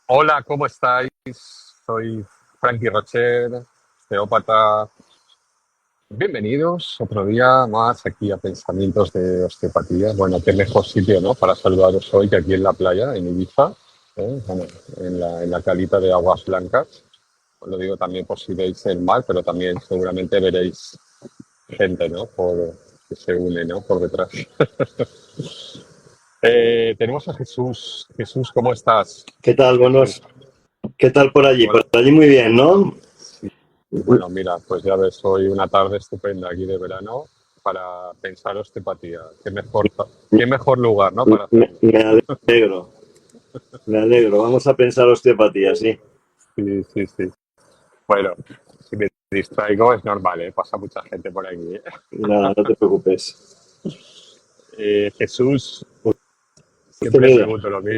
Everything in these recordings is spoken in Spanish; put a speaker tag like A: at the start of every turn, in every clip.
A: Hola, ¿cómo estáis? Soy Frankie Rocher, osteópata. Bienvenidos otro día más aquí a Pensamientos de Osteopatía. Bueno, qué mejor sitio, ¿no? Para saludaros hoy que aquí en la playa, en Ibiza, ¿eh? Bueno, en la calita de aguas blancas. Os lo digo también por si veis el mar, pero también seguramente veréis gente, ¿no? Que se une, ¿no? Por detrás. Tenemos a Jesús. Jesús, ¿cómo estás?
B: ¿Qué tal?
A: Jesús.
B: Buenos, ¿qué tal por allí? Por
A: Hola.
B: allí muy bien, ¿no?
A: Bueno, mira, pues ya ves, hoy una tarde estupenda aquí de verano para pensar osteopatía. Qué mejor lugar, ¿no? Para
B: Me,
A: hacerlo.
B: me alegro, me alegro. Vamos a pensar osteopatía, sí.
A: Sí, sí, sí. Bueno, si me distraigo es normal, ¿eh? Pasa mucha gente por aquí, ¿eh?
B: Nada, no te preocupes.
A: Jesús,
B: Usted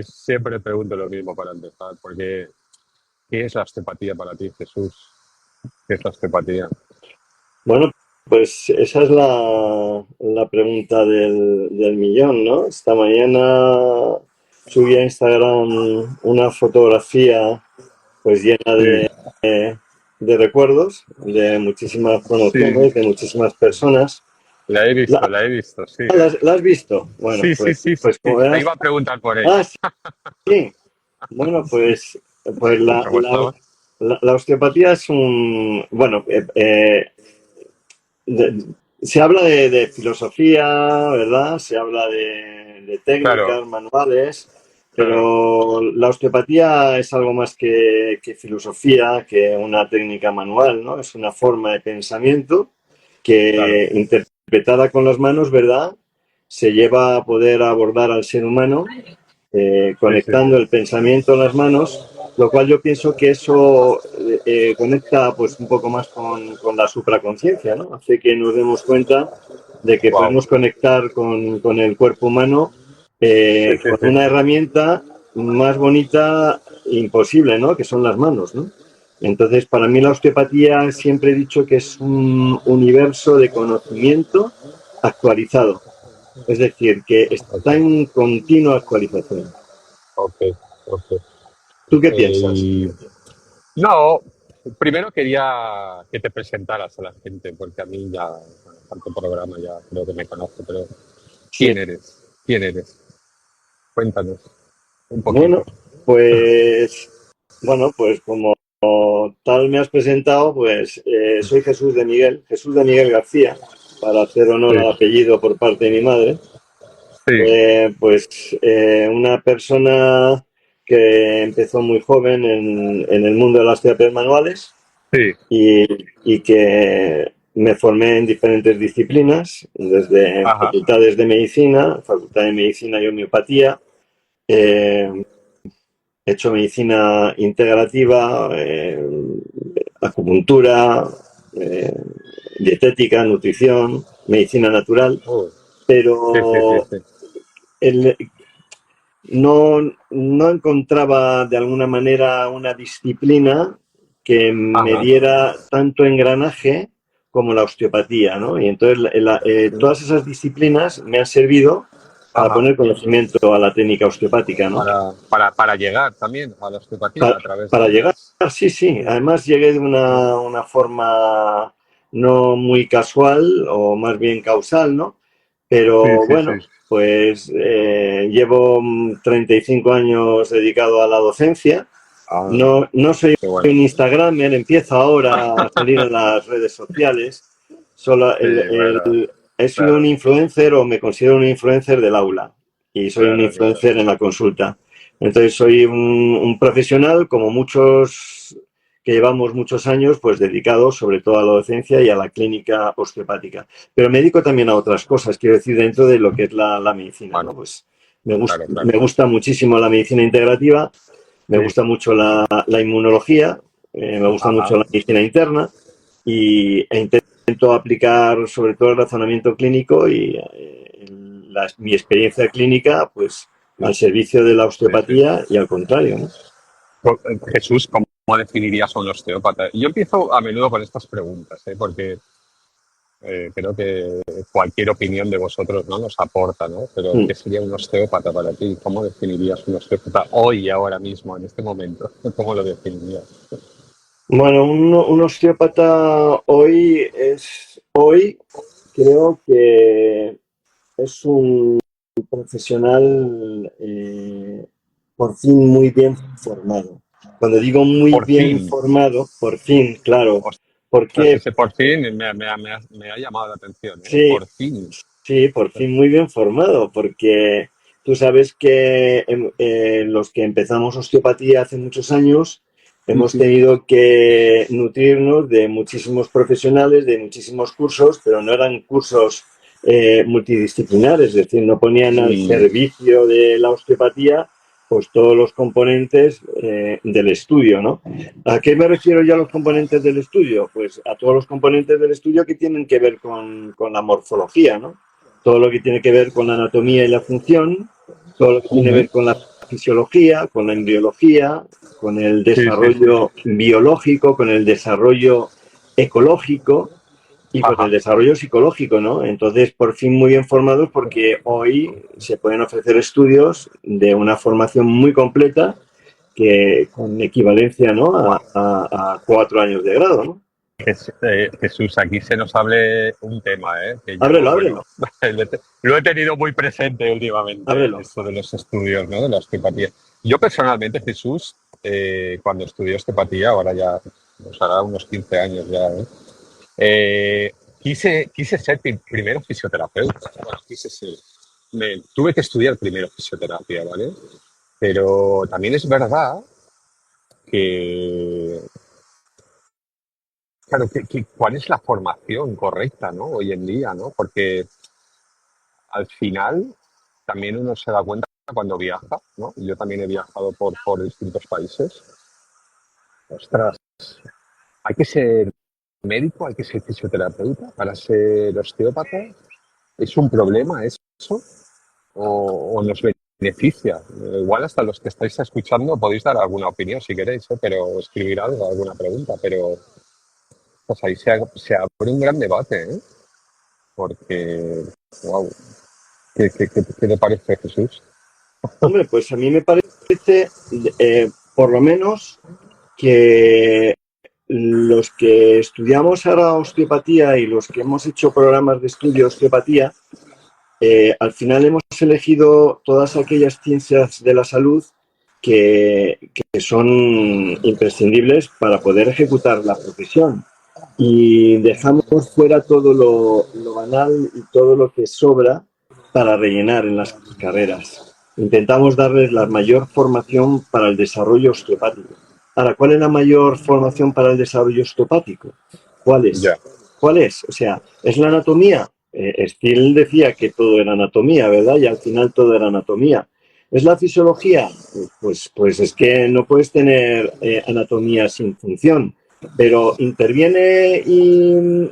A: siempre pregunto lo mismo para empezar, porque ¿qué es la osteopatía para ti, Jesús? ¿Qué es la osteopatía?
B: Bueno, pues esa es la pregunta del millón, ¿no? Esta mañana subí a Instagram una fotografía pues llena
A: Sí,
B: de recuerdos de muchísimas
A: sí,
B: promociones, de muchísimas personas. ¿La,
A: la he visto, sí.
B: la has visto? Bueno,
A: Sí, sí, sí, sí.
B: pues como
A: Te
B: verás.
A: iba a preguntar por
B: Ah,
A: ella.
B: sí. Bueno,
A: Sí.
B: pues
A: ¿Cómo estaba?
B: la osteopatía es un, bueno, se habla de filosofía, ¿verdad? Se habla de
A: Claro,
B: técnicas, manuales,
A: claro,
B: pero la osteopatía es algo más que filosofía, que una técnica manual, ¿no? Es una forma de pensamiento
A: claro.
B: que interpretada con las manos, ¿verdad? Se lleva a poder abordar al ser humano
A: Sí, sí.
B: conectando el pensamiento en las manos, lo cual yo pienso que eso conecta pues un poco más con la supraconciencia, ¿no? Hace que nos demos cuenta de que
A: Wow.
B: podemos conectar con el cuerpo humano
A: Sí, sí,
B: con
A: sí.
B: una herramienta más bonita imposible, ¿no? Que son las manos, ¿no? Entonces, para mí la osteopatía siempre he dicho que es un universo de conocimiento actualizado, es decir, que
A: Ok,
B: está en continua actualización.
A: ok, ok.
B: ¿Tú qué piensas?
A: Y no, primero quería que te presentaras a la gente, porque a mí ya, bueno, tanto programa ya creo que me conoce, pero
B: Sí.
A: ¿quién eres? ¿Quién eres? Cuéntanos un poquito.
B: Bueno, pues, pues como tal me has presentado, pues soy Jesús de Miguel García, para hacer honor
A: Sí,
B: al apellido por parte de mi madre.
A: sí,
B: Una persona que empezó muy joven en el mundo de las terapias manuales
A: sí.
B: y, y que me formé en diferentes disciplinas, desde
A: Ajá.
B: facultad de medicina y homeopatía. Eh, He hecho medicina integrativa, acupuntura, eh, dietética, nutrición, medicina natural,
A: Oh, sí, sí, sí,
B: pero
A: sí.
B: el, no encontraba de alguna manera una disciplina que me
A: Ajá.
B: diera tanto engranaje como la osteopatía, ¿no? Y entonces todas esas disciplinas me han servido para
A: Ajá.
B: poner conocimiento a la técnica osteopática, ¿no?
A: Para llegar también a la osteopatía
B: Pa-
A: a través
B: para
A: de...
B: llegar, sí, sí. Además llegué de una forma no muy casual o más bien causal, ¿no?
A: Sí,
B: Pero
A: sí, sí.
B: bueno, pues llevo 35 años dedicado a la docencia.
A: Ah,
B: No soy
A: qué bueno.
B: un Instagramer, empiezo ahora a salir en las redes sociales. Solo
A: Sí, bueno,
B: he sido un
A: claro,
B: influencer o me considero un influencer del aula y soy un
A: claro, claro.
B: influencer en la consulta. Entonces soy un profesional como muchos que llevamos muchos años pues dedicados sobre todo a la docencia y a la clínica osteopática. Pero me dedico también a otras cosas, quiero decir, dentro de lo que es la medicina, ¿no?
A: Bueno,
B: Pues
A: claro, claro.
B: me gusta muchísimo la medicina integrativa, me
A: Sí,
B: gusta mucho la inmunología, me gusta
A: ajá.
B: mucho la medicina interna e intento aplicar sobre todo el razonamiento clínico y mi experiencia clínica pues
A: Sí,
B: al servicio de la
A: sí, sí.
B: osteopatía y al contrario, ¿no?
A: Jesús, ¿cómo definirías a un osteópata? Yo empiezo a menudo con estas preguntas, ¿eh? Porque Creo que cualquier opinión de vosotros, ¿no?, nos aporta, ¿no? Pero,
B: Mm.
A: ¿qué sería un osteópata para ti? ¿Cómo definirías un osteópata hoy, ahora mismo, en este momento? ¿Cómo lo definirías?
B: Bueno, un osteópata hoy creo que es un profesional por fin muy bien formado. Cuando digo muy
A: Por
B: bien
A: fin.
B: formado, por fin, claro. ¿Por
A: Ostras,
B: qué?
A: ese por fin me ha llamado la atención, ¿eh?
B: Sí,
A: Por fin.
B: sí, por fin muy bien formado, porque tú sabes que los que empezamos osteopatía hace muchos años
A: Sí,
B: hemos
A: sí.
B: tenido que nutrirnos de muchísimos profesionales, de muchísimos cursos, pero no eran cursos multidisciplinares, es decir, no ponían al
A: Mm,
B: servicio de la osteopatía pues todos los componentes del estudio, ¿no? ¿A qué me refiero yo a los componentes del estudio? Pues a todos los componentes del estudio que tienen que ver con la morfología, ¿no? Todo lo que tiene que ver con la anatomía y la función, todo lo que tiene que
A: ujú.
B: ver con la fisiología, con la embriología, con el
A: Sí, sí, sí.
B: desarrollo biológico, con el desarrollo ecológico y con el
A: Ajá.
B: desarrollo psicológico, ¿no? Entonces, por fin muy bien formados porque hoy se pueden ofrecer estudios de una formación muy completa que con equivalencia, ¿no?
A: Wow.
B: A 4 años de grado, ¿no?
A: Jesús, aquí se nos hable un tema, ¿eh? Que yo,
B: Ábrelo,
A: bueno,
B: ábrelo,
A: lo he tenido muy presente últimamente,
B: ábrelo.
A: esto de los estudios, ¿no?, de la osteopatía. Yo personalmente, Jesús, cuando estudié osteopatía, ahora ya nos hará unos 15 años ya, ¿eh? Quise ser primero fisioterapeuta. Bueno, quise ser. Tuve que estudiar primero fisioterapia, ¿vale? Pero también es verdad que, claro, ¿cuál es la formación correcta, ¿no?, hoy en día, ¿no? Porque al final también uno se da cuenta cuando viaja, ¿no? Yo también he viajado por distintos países. Ostras, hay que ser médico, hay que ser fisioterapeuta para ser osteópata. ¿Es un problema eso? ¿O nos beneficia? Igual hasta los que estáis escuchando podéis dar alguna opinión si queréis, ¿eh? Pero escribir algo, alguna pregunta, pero pues ahí se abre un gran debate, ¿eh? Porque, wow, ¿qué te parece, Jesús?
B: Hombre, pues a mí me parece, por lo menos, que los que estudiamos ahora osteopatía y los que hemos hecho programas de estudio de osteopatía, al final hemos elegido todas aquellas ciencias de la salud que son imprescindibles para poder ejecutar la profesión. Y dejamos fuera todo lo banal y todo lo que sobra para rellenar en las carreras. Intentamos darles la mayor formación para el desarrollo osteopático. Ahora, ¿cuál es la mayor formación para el desarrollo osteopático? ¿Cuál
A: Ya,
B: es? ¿Cuál es? O sea, ¿es la anatomía? Still decía que todo era anatomía, ¿verdad? Y al final todo era anatomía. ¿Es la fisiología? Pues es que no puedes tener anatomía sin función. Pero interviene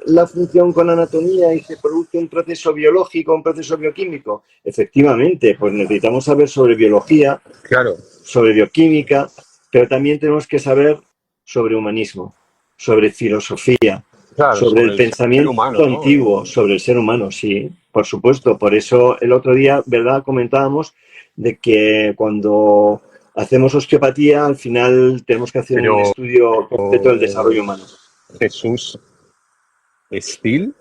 B: la función con anatomía y se produce un proceso biológico, un proceso bioquímico. Efectivamente, pues necesitamos saber sobre biología,
A: claro,
B: sobre bioquímica, pero también tenemos que saber sobre humanismo, sobre filosofía,
A: claro,
B: sobre el
A: sobre el ser
B: pensamiento
A: humano, ¿no?
B: antiguo, sobre el ser humano, sí, por supuesto. Por eso el otro día, ¿verdad?, comentábamos de que cuando hacemos osteopatía, al final tenemos que hacer un
A: Pero
B: estudio completo del desarrollo humano.
A: Jesús Steele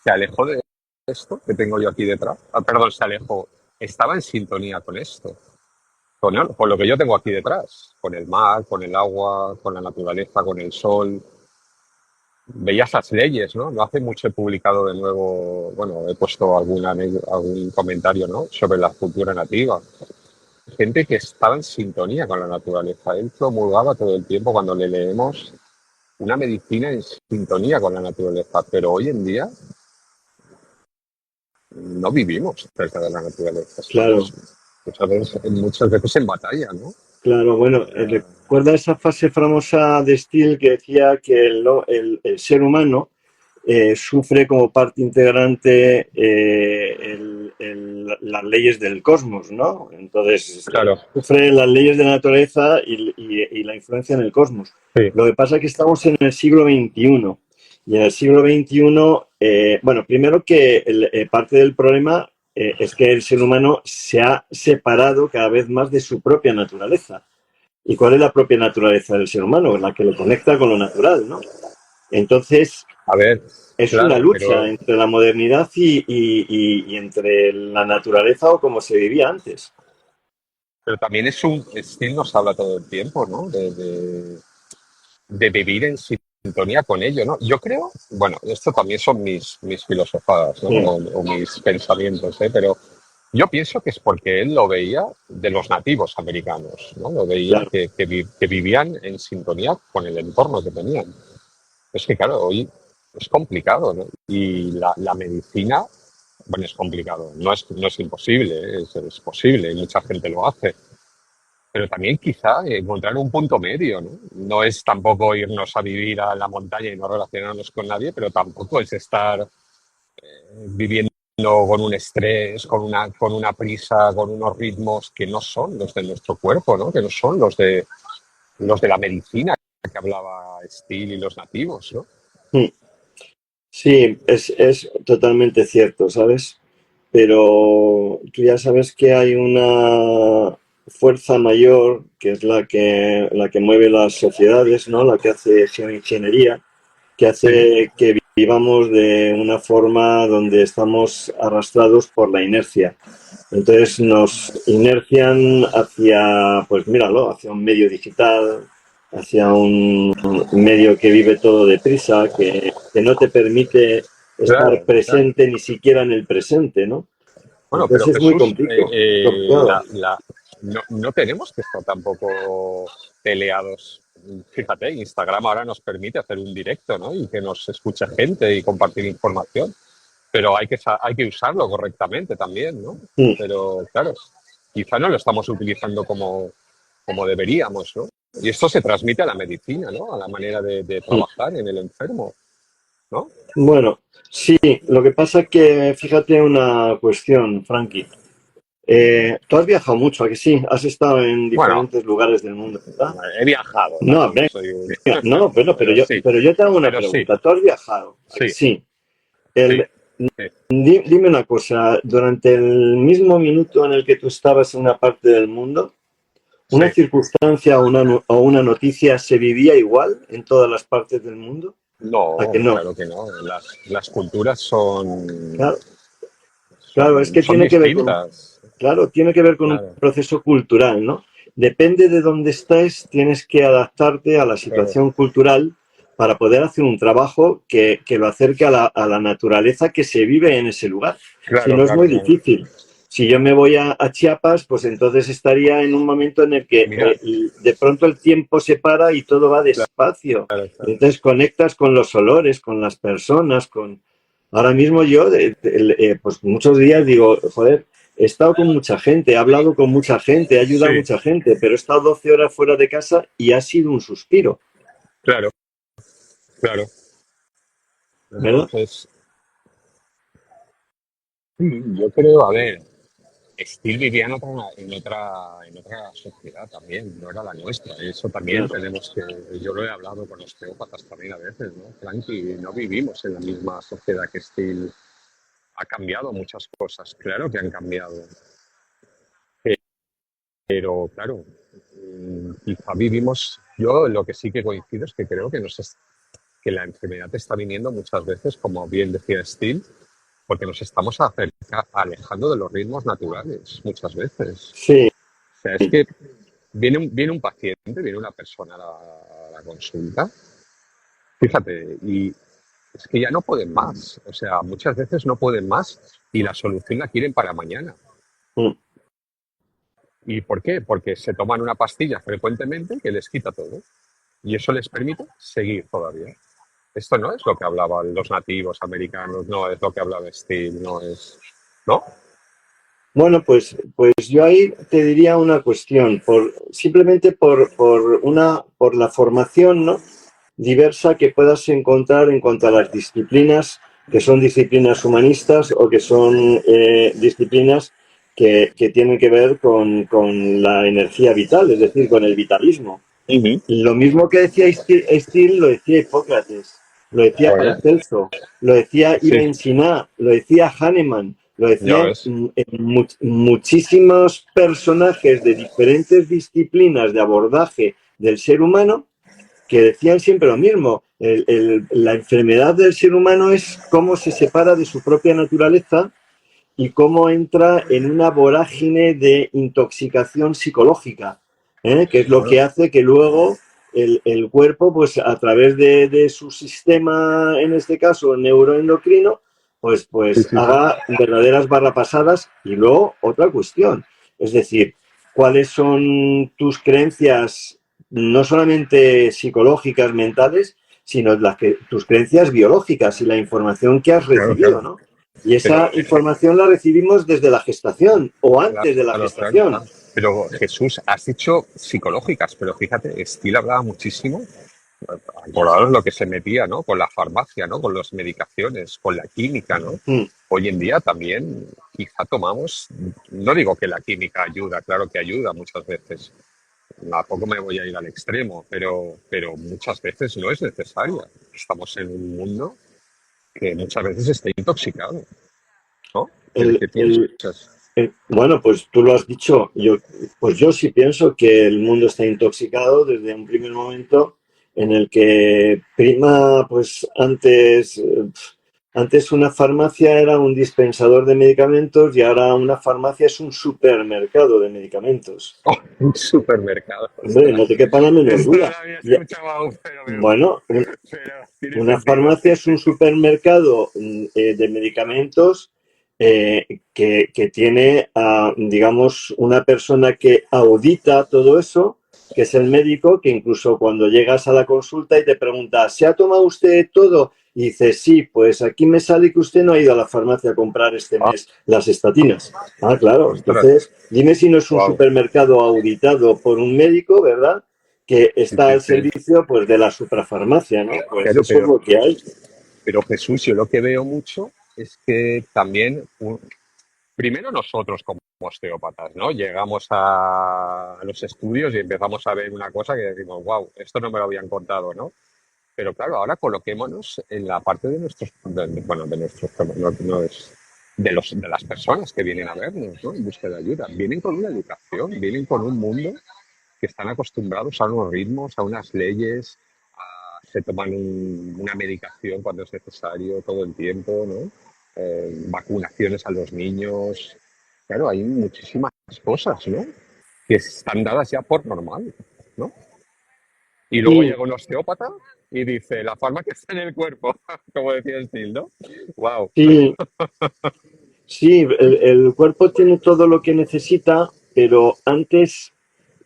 A: se alejó de esto que tengo yo aquí detrás. Ah, perdón, se alejó. Estaba en sintonía con esto, con lo que yo tengo aquí detrás, con el mar, con el agua, con la naturaleza, con el sol. Veía esas leyes, ¿no? No hace mucho he publicado de nuevo, bueno, he puesto algún comentario, ¿no?, sobre la cultura nativa. Gente que estaba en sintonía con la naturaleza. Él promulgaba todo el tiempo cuando le leemos una medicina en sintonía con la naturaleza, pero hoy en día no vivimos cerca de la naturaleza,
B: Claro,
A: estamos muchas veces en batalla, ¿no?
B: claro. Bueno, recuerda esa frase famosa de Steele que decía que el ser humano sufre como parte integrante las leyes del cosmos, ¿no? Entonces,
A: Claro,
B: sufre las leyes de la naturaleza y la influencia en el cosmos.
A: sí,
B: Lo que pasa es que estamos en el siglo XXI y en el siglo XXI bueno, primero que parte del problema es que el ser humano se ha separado cada vez más de su propia naturaleza. ¿Y cuál es la propia naturaleza del ser humano? La que lo conecta con lo natural, ¿no? Entonces,
A: A ver,
B: es una
A: claro,
B: lucha
A: pero
B: entre la modernidad y entre la naturaleza o como se vivía antes.
A: también Steel nos habla todo el tiempo, ¿no? De vivir en sintonía con ello, ¿no? Yo creo, bueno, esto también son mis filosofadas, ¿no?
B: Sí,
A: O mis pensamientos, ¿eh? Pero yo pienso que es porque él lo veía de los nativos americanos, ¿no? Lo veía
B: claro.
A: que vivían en sintonía con el entorno que tenían. Es que, claro, hoy es complicado, ¿no? Y la medicina, bueno, es complicado, no es imposible, ¿eh? Es posible y mucha gente lo hace, pero también quizá encontrar un punto medio, ¿no? No es tampoco irnos a vivir a la montaña y no relacionarnos con nadie, pero tampoco es estar viviendo con un estrés, con una prisa, con unos ritmos que no son los de nuestro cuerpo, ¿no? Que no son los de la medicina que hablaba Steele y los nativos, ¿no?
B: Mm. Sí, es totalmente cierto, ¿sabes? Pero tú ya sabes que hay una fuerza mayor que es la que mueve las sociedades, ¿no? La que hace geoingeniería, que
A: Sí,
B: hace que vivamos de una forma donde estamos arrastrados por la inercia. Entonces nos inercian hacia, pues míralo, hacia un medio digital, hacia un medio que vive todo deprisa, que no te permite estar
A: claro, claro.
B: presente ni siquiera en el presente, ¿no?
A: Bueno, pero
B: Entonces es muy
A: Jesús,
B: complicado.
A: no tenemos que estar tampoco peleados. Fíjate, Instagram ahora nos permite hacer un directo, ¿no? Y que nos escuche gente y compartir información, pero hay que usarlo correctamente también, ¿no?
B: Mm,
A: Pero claro, quizá no lo estamos utilizando como deberíamos, ¿no? Y esto se transmite a la medicina, ¿no? A la manera de
B: mm.
A: trabajar en el enfermo, ¿no?
B: Bueno, sí, lo que pasa es que fíjate una cuestión, Frankie. Tú has viajado mucho, ¿a que sí? Has estado en
A: Bueno,
B: diferentes lugares del mundo, ¿verdad?
A: he viajado,
B: No,
A: tampoco
B: venga,
A: soy un...
B: no, bueno, pero
A: pero
B: yo,
A: sí,
B: pero yo te hago una
A: pero sí,
B: pregunta. ¿Tú has viajado? ¿A que
A: sí,
B: sí?
A: sí,
B: El,
A: sí.
B: dime una cosa, durante el mismo minuto en el que tú estabas en una parte del mundo, ¿una
A: Sí.
B: circunstancia o una noticia se vivía igual en todas las partes del mundo? ¿A que
A: No,
B: no?
A: claro que no. Las culturas son,
B: Claro, claro, es
A: son,
B: que
A: son
B: tiene que ver con,
A: distintas.
B: claro, tiene que ver con un
A: Claro,
B: proceso cultural, ¿no? Depende de dónde estés, tienes que adaptarte a la
A: claro,
B: situación cultural para poder hacer un trabajo que lo acerque a la naturaleza que se vive en ese lugar. Si
A: claro,
B: no es
A: claro,
B: muy
A: claro.
B: difícil. Si yo me voy a Chiapas, pues entonces estaría en un momento en el que
A: Mira,
B: de pronto el tiempo se para y todo va
A: claro,
B: despacio. Y
A: claro.
B: entonces conectas con los olores, con las personas, con... Ahora mismo yo, pues muchos días digo, joder, he estado con mucha gente, he hablado con mucha gente, he ayudado a
A: Sí,
B: mucha gente, pero he estado 12 horas fuera de casa y ha sido un suspiro,
A: claro, claro.
B: ¿verdad?
A: Entonces, yo creo, a ver, Steel vivía en otra sociedad también, no era la nuestra. Eso también
B: Claro.
A: tenemos que, yo lo he hablado con osteópatas también a veces, ¿no? Frankie, no vivimos en la misma sociedad que Steel. Ha cambiado muchas cosas, claro que han cambiado. Pero claro, quizá vivimos, yo lo que sí que coincido es que creo que la enfermedad está viniendo muchas veces, como bien decía Steve, porque nos estamos alejando de los ritmos naturales muchas veces.
B: Sí,
A: O sea, es que viene un paciente, viene una persona a la consulta, fíjate, y es que ya no pueden más. O sea, muchas veces no pueden más y la solución la quieren para mañana.
B: mm,
A: ¿Y por qué? Porque se toman una pastilla frecuentemente que les quita todo. Y eso les permite seguir todavía. Esto no es lo que hablaban los nativos americanos, no es lo que hablaba Steve, no es... ¿No?
B: bueno, pues yo ahí te diría una cuestión, simplemente por la formación, ¿no? Diversa que puedas encontrar en cuanto a las disciplinas, que son disciplinas humanistas o que son disciplinas que tienen que ver con la energía vital, es decir, con el vitalismo.
A: Ujú.
B: Lo mismo que decía Steele lo decía Hipócrates. lo decía
A: Joder,
B: Paracelso, lo decía
A: sí,
B: Ibn Sina, lo decía Hahnemann, lo
A: ya
B: decían
A: ves.
B: muchísimos personajes de diferentes disciplinas de abordaje del ser humano que decían siempre lo mismo. La enfermedad del ser humano es cómo se separa de su propia naturaleza y cómo entra en una vorágine de intoxicación psicológica, que es lo que
A: Claro,
B: hace que luego el cuerpo, pues a través de su sistema, en este caso neuroendocrino,
A: sí,
B: pues
A: sí, sí.
B: haga verdaderas barrapasadas. Y luego otra cuestión, es decir, cuáles son tus creencias, no solamente psicológicas, mentales, sino tus creencias biológicas y la información que has
A: Claro,
B: recibido,
A: claro.
B: ¿no? Y esa
A: Pero
B: información la recibimos desde la gestación o antes de la
A: claro, claro.
B: gestación.
A: Pero Jesús, has dicho psicológicas, pero fíjate, Steele hablaba muchísimo, acordaros lo que se metía, ¿no? Con la farmacia, ¿no? Con las medicaciones, con la química, ¿no?
B: Mm,
A: Hoy en día también quizá tomamos, no digo que la química ayuda, claro que ayuda muchas veces, tampoco me voy a ir al extremo, pero muchas veces no es necesaria. Estamos en un mundo que muchas veces está intoxicado, ¿no?
B: El,
A: ¿Qué
B: el,
A: piensas?
B: bueno, pues tú lo has dicho. Pues yo sí pienso que el mundo está intoxicado desde un primer momento en el que prima, pues antes una farmacia era un dispensador de medicamentos y ahora una farmacia es un supermercado de medicamentos.
A: Oh, un supermercado,
B: Hombre,
A: ostras.
B: no te quepa la menor
A: Esto no
B: duda.
A: lo había
B: Y,
A: escuchado aún,
B: bueno,
A: pero tiene
B: una
A: sentido,
B: farmacia
A: sí,
B: es un
A: sí.
B: supermercado de medicamentos que tiene, digamos, una persona que audita todo eso, que es el médico, que incluso cuando llegas a la consulta y te pregunta, ¿se ha tomado usted todo? Y dices, sí, pues aquí me sale que usted no ha ido a la farmacia a comprar este
A: Ah,
B: mes las estatinas. Ah, claro,
A: ostras,
B: entonces dime si no es un
A: wow.
B: supermercado auditado por un médico, ¿verdad? Que
A: Sí,
B: está
A: sí,
B: al
A: sí.
B: servicio pues de la superfarmacia, ¿no? Pues
A: Claro,
B: eso es lo que hay.
A: pero Jesús, yo lo que veo mucho es que también, primero nosotros como osteópatas, ¿no? Llegamos a los estudios y empezamos a ver una cosa que decimos, wow, esto no me lo habían contado, ¿no? Pero claro, ahora coloquémonos en la parte de nuestros, bueno, de nuestros, no es, de las personas que vienen a vernos, ¿no? En busca de ayuda. Vienen con una educación, vienen con un mundo que están acostumbrados a unos ritmos, a unas leyes, se toman una medicación cuando es necesario todo el tiempo, ¿no? Vacunaciones a los niños. Claro, hay muchísimas cosas, ¿no? Que están dadas ya por normal, ¿no? Y luego
B: Sí,
A: llega un osteópata y dice, la farmacia está en el cuerpo, como decía Steele, ¿no? ¡Wow!
B: sí, sí, el cuerpo tiene todo lo que necesita, pero antes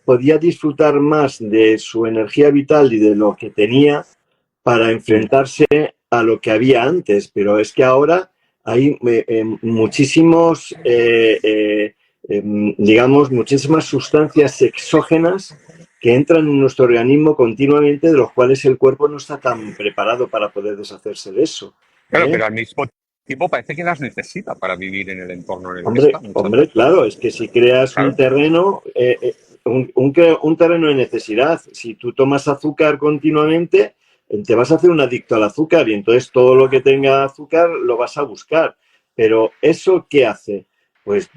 B: podía disfrutar más de su energía vital y de lo que tenía para
A: Sí.
B: enfrentarse a lo que había antes, pero es que ahora hay muchísimos, digamos, muchísimas sustancias exógenas que entran en nuestro organismo continuamente, de los cuales el cuerpo no está tan preparado para poder deshacerse de eso.
A: Claro,
B: ¿Eh?
A: pero al mismo tiempo parece que las necesita para vivir en el entorno en el que
B: Hombre,
A: está muchas
B: hombre,
A: veces.
B: claro, es que si creas un
A: Claro.
B: terreno, un terreno de necesidad, si tú tomas azúcar continuamente, te vas a hacer un adicto al azúcar y entonces todo lo que tenga azúcar lo vas a buscar. Pero ¿eso qué hace? Pues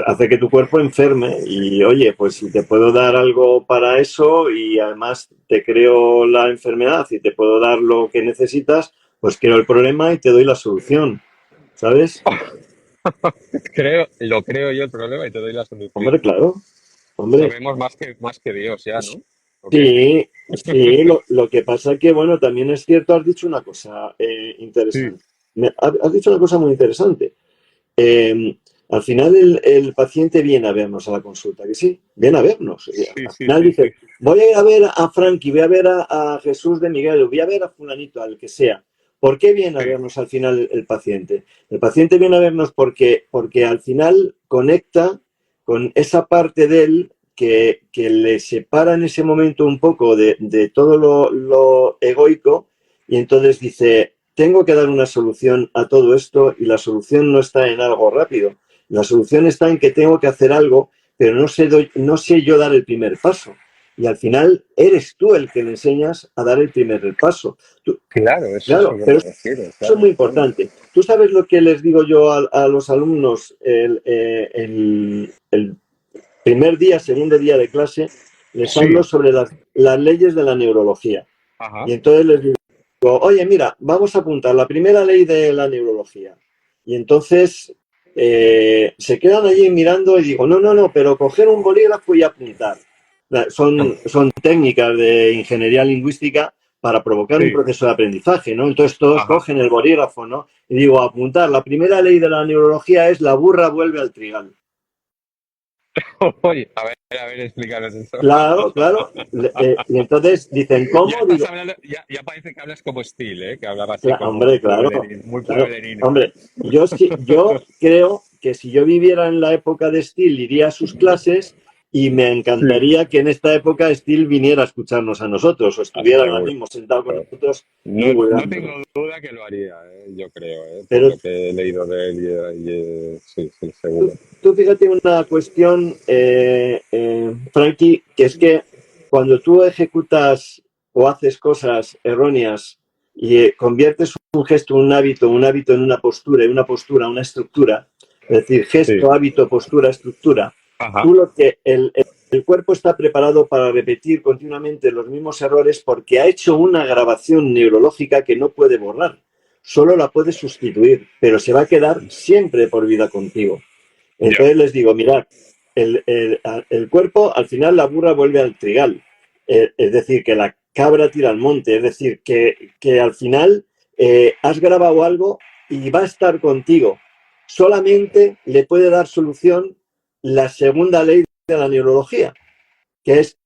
B: hace que tu cuerpo enferme y oye, pues si te puedo dar algo para eso y además te creo la enfermedad y te puedo dar lo que necesitas, pues creo el problema y te doy la solución, ¿sabes?
A: Lo creo yo el problema y te doy la solución.
B: Hombre, claro, hombre.
A: Sabemos más que Dios ya, ¿no? ¿O qué?
B: Sí, sí, lo que pasa que, bueno, también es cierto, has dicho una cosa
A: Sí,
B: interesante. Has dicho una cosa muy interesante. Al final el paciente viene a vernos a la consulta, que sí, viene a vernos.
A: sí,
B: Al
A: sí,
B: final
A: sí, sí.
B: dice, voy a ir a ver a Frankie, voy a ver a Jesús de Miguel, voy a ver a fulanito, al que sea. ¿Por qué viene a
A: Sí.
B: vernos al final el paciente? El paciente viene a vernos porque al final conecta con esa parte de él que le separa en ese momento un poco de todo lo egoico y entonces dice, tengo que dar una solución a todo esto y la solución no está en algo rápido. La solución está en que tengo que hacer algo, pero no sé yo dar el primer paso. y al final eres tú el que le enseñas a dar el primer paso.
A: Claro, eso es a
B: Claro,
A: lo que
B: pero
A: me refiero,
B: eso es
A: claro,
B: muy
A: claro.
B: importante. ¿Tú sabes lo que les digo yo a los alumnos el primer día, segundo día de clase? Les hablo
A: Sí,
B: sobre las leyes de la neurología.
A: ajá.
B: Y entonces les digo, oye, mira, vamos a apuntar la primera ley de la neurología. Y entonces se quedan allí mirando y digo, no, no, no, pero coger un bolígrafo y apuntar. Son técnicas de ingeniería lingüística para provocar un
A: Sí,
B: proceso de aprendizaje, ¿no? Entonces todos
A: ajá.
B: cogen el bolígrafo, ¿no? Y digo, apuntar, la primera ley de la neurología es la burra vuelve al trigal.
A: Oye, a ver, explícanos eso.
B: Claro, claro. Y entonces dicen,
A: Ya
B: ¿cómo?
A: estás
B: Digo,
A: hablando, ya parece que hablas como Steel, ¿eh? Que hablaba así como
B: hombre, claro,
A: muy
B: claro.
A: pueblerino.
B: Hombre, yo creo que si yo viviera en la época de Steele, iría a sus clases y me
A: Sí,
B: encantaría que en esta época Steele viniera a escucharnos a nosotros o
A: ah,
B: estuviera ahora
A: seguro.
B: mismo sentado con nosotros
A: No, no
B: divulgando.
A: tengo duda que lo haría, yo creo, por
B: Pero
A: lo que he leído de él sí, sí,
B: tú,
A: seguro.
B: tú fíjate una cuestión, Frankie, que es que cuando tú ejecutas o haces cosas erróneas y conviertes un gesto, un hábito en una postura, y una postura, una estructura, es decir,
A: Sí,
B: gesto, hábito, postura, estructura,
A: ajá.
B: tú lo que el cuerpo está preparado para repetir continuamente los mismos errores porque ha hecho una grabación neurológica que no puede borrar, solo la puede sustituir, pero se va a quedar siempre por vida contigo.
A: Ya.
B: Entonces les digo, mirad, el cuerpo, al final la burra vuelve al trigal. Es decir, que la cabra tira al monte. Es decir, que al final has grabado algo y va a estar contigo. Solamente le puede dar solución la segunda ley de la neurología, que es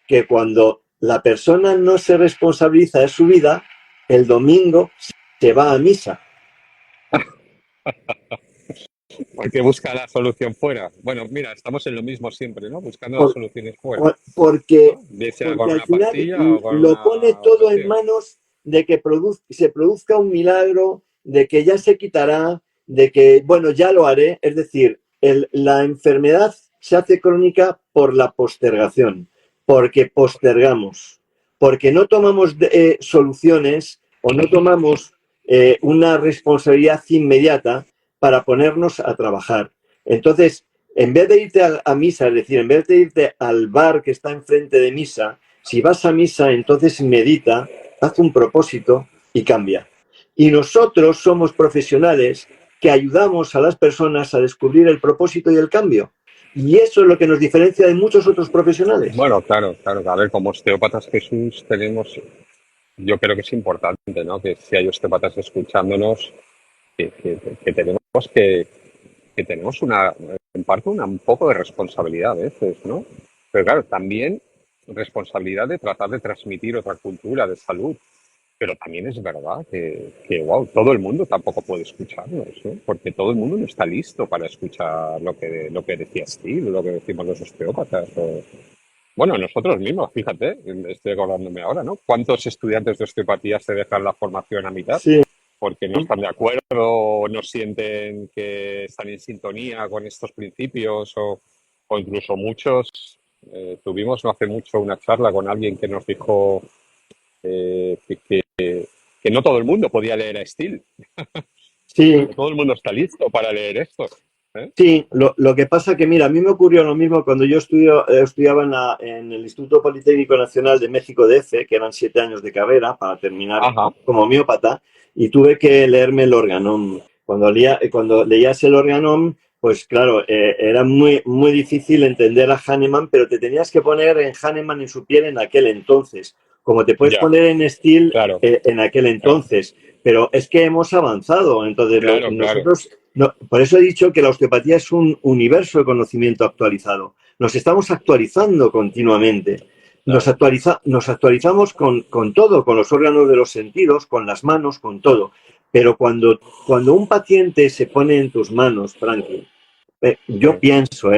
B: que cuando la persona no se responsabiliza de su vida, el domingo se va a misa.
A: Porque busca la solución fuera. Bueno, mira, estamos en lo mismo siempre, ¿no? Buscando las
B: Por,
A: soluciones fuera,
B: porque,
A: ¿no? Bien sea con
B: porque al
A: una
B: final
A: pastilla o con
B: lo pone
A: una
B: todo en
A: operación.
B: manos de que se produzca un milagro, de que ya se quitará, de que, bueno, ya lo haré. Es decir, la enfermedad se hace crónica por la postergación, porque postergamos, porque no tomamos soluciones o no tomamos una responsabilidad inmediata para ponernos a trabajar. Entonces, en vez de irte a misa, es decir, en vez de irte al bar que está enfrente de misa, si vas a misa, entonces medita, haz un propósito y cambia. Y nosotros somos profesionales que ayudamos a las personas a descubrir el propósito y el cambio. Y eso es lo que nos diferencia de muchos otros profesionales.
A: Bueno, claro, claro. A ver, como osteópatas Jesús tenemos, yo creo que es importante, ¿no? Que si hay osteópatas escuchándonos, que tenemos que tenemos en parte un poco de responsabilidad a veces, ¿no? Pero claro, también responsabilidad de tratar de transmitir otra cultura de salud. Pero también es verdad wow, todo el mundo tampoco puede escucharnos, ¿no? Porque todo el mundo no está listo para escuchar lo que decía Steve, lo que decimos los osteópatas. Bueno, nosotros mismos, fíjate, estoy acordándome ahora, ¿no? ¿Cuántos estudiantes de osteopatía se dejan la formación a mitad?
B: Sí,
A: Porque no están de acuerdo o no sienten que están en sintonía con estos principios o incluso muchos. Tuvimos no hace mucho una charla con alguien que nos dijo eh, que, que- que no todo el mundo podía leer a Steele,
B: sí,
A: no todo el mundo está listo para leer esto. ¿Eh?
B: sí, lo que pasa que, mira, a mí me ocurrió lo mismo cuando yo estudiaba en el Instituto Politécnico Nacional de México DF, que eran 7 años de carrera para terminar
A: Ajá,
B: como homeópata, y tuve que leerme el Organon. Cuando leías el Organon, pues claro, era muy, muy difícil entender a Hahnemann, pero te tenías que poner en Hahnemann en su piel en aquel entonces, como te puedes
A: ya,
B: poner en Steele
A: claro,
B: en aquel
A: claro,
B: entonces. Pero es que hemos avanzado, entonces
A: claro, claro.
B: nosotros no, por eso he dicho que la osteopatía es un universo de conocimiento actualizado. Nos estamos actualizando continuamente.
A: Claro.
B: Nos actualizamos con todo, con los órganos de los sentidos, con las manos, con todo. Pero cuando un paciente se pone en tus manos, Franklin, yo
A: Sí.
B: pienso,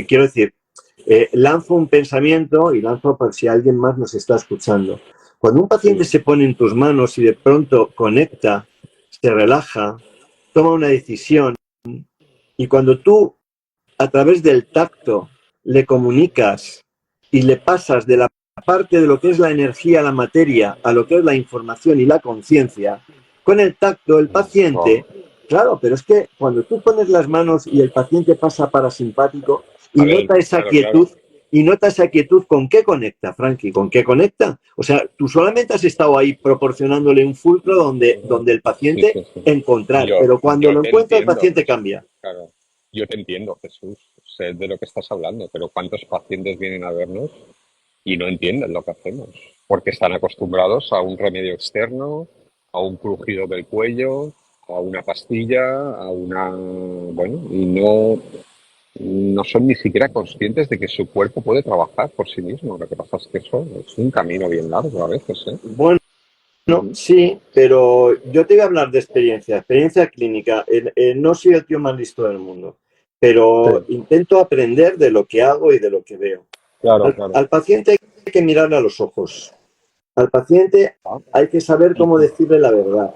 B: quiero decir, lanzo un pensamiento y lanzo por si alguien más nos está escuchando. Cuando un paciente
A: Sí.
B: se pone en tus manos y de pronto conecta, se relaja, toma una decisión, y cuando tú a través del tacto le comunicas y le pasas de la parte de lo que es la energía, la materia, a lo que es la información y la conciencia, con el tacto, el paciente, claro, pero es que cuando tú pones las manos y el paciente pasa parasimpático y
A: A ver,
B: nota esa
A: claro, claro.
B: quietud, ¿con qué conecta, Frankie? ¿Con qué conecta? O sea, tú solamente has estado ahí proporcionándole un fulcro donde el
A: Sí,
B: paciente
A: sí, sí.
B: encontrar,
A: Yo,
B: pero cuando
A: yo
B: lo
A: te
B: encuentra el
A: entiendo,
B: paciente cambia.
A: claro. Yo te entiendo, Jesús. Sé de lo que estás hablando, pero ¿cuántos pacientes vienen a vernos y no entienden lo que hacemos? Porque están acostumbrados a un remedio externo, a un crujido del cuello, a una pastilla, a una... Bueno, y no son ni siquiera conscientes de que su cuerpo puede trabajar por sí mismo. Lo que pasa es que eso es un camino bien largo a veces, ¿eh?
B: Bueno,
A: Ujú.
B: sí, pero yo te voy a hablar de experiencia clínica. No soy el tío más listo del mundo, pero
A: Sí,
B: intento aprender de lo que hago y de lo que veo.
A: claro, claro.
B: Al paciente hay que mirarle a los ojos. Al paciente
A: Ah,
B: hay que saber cómo
A: ujú.
B: decirle la verdad.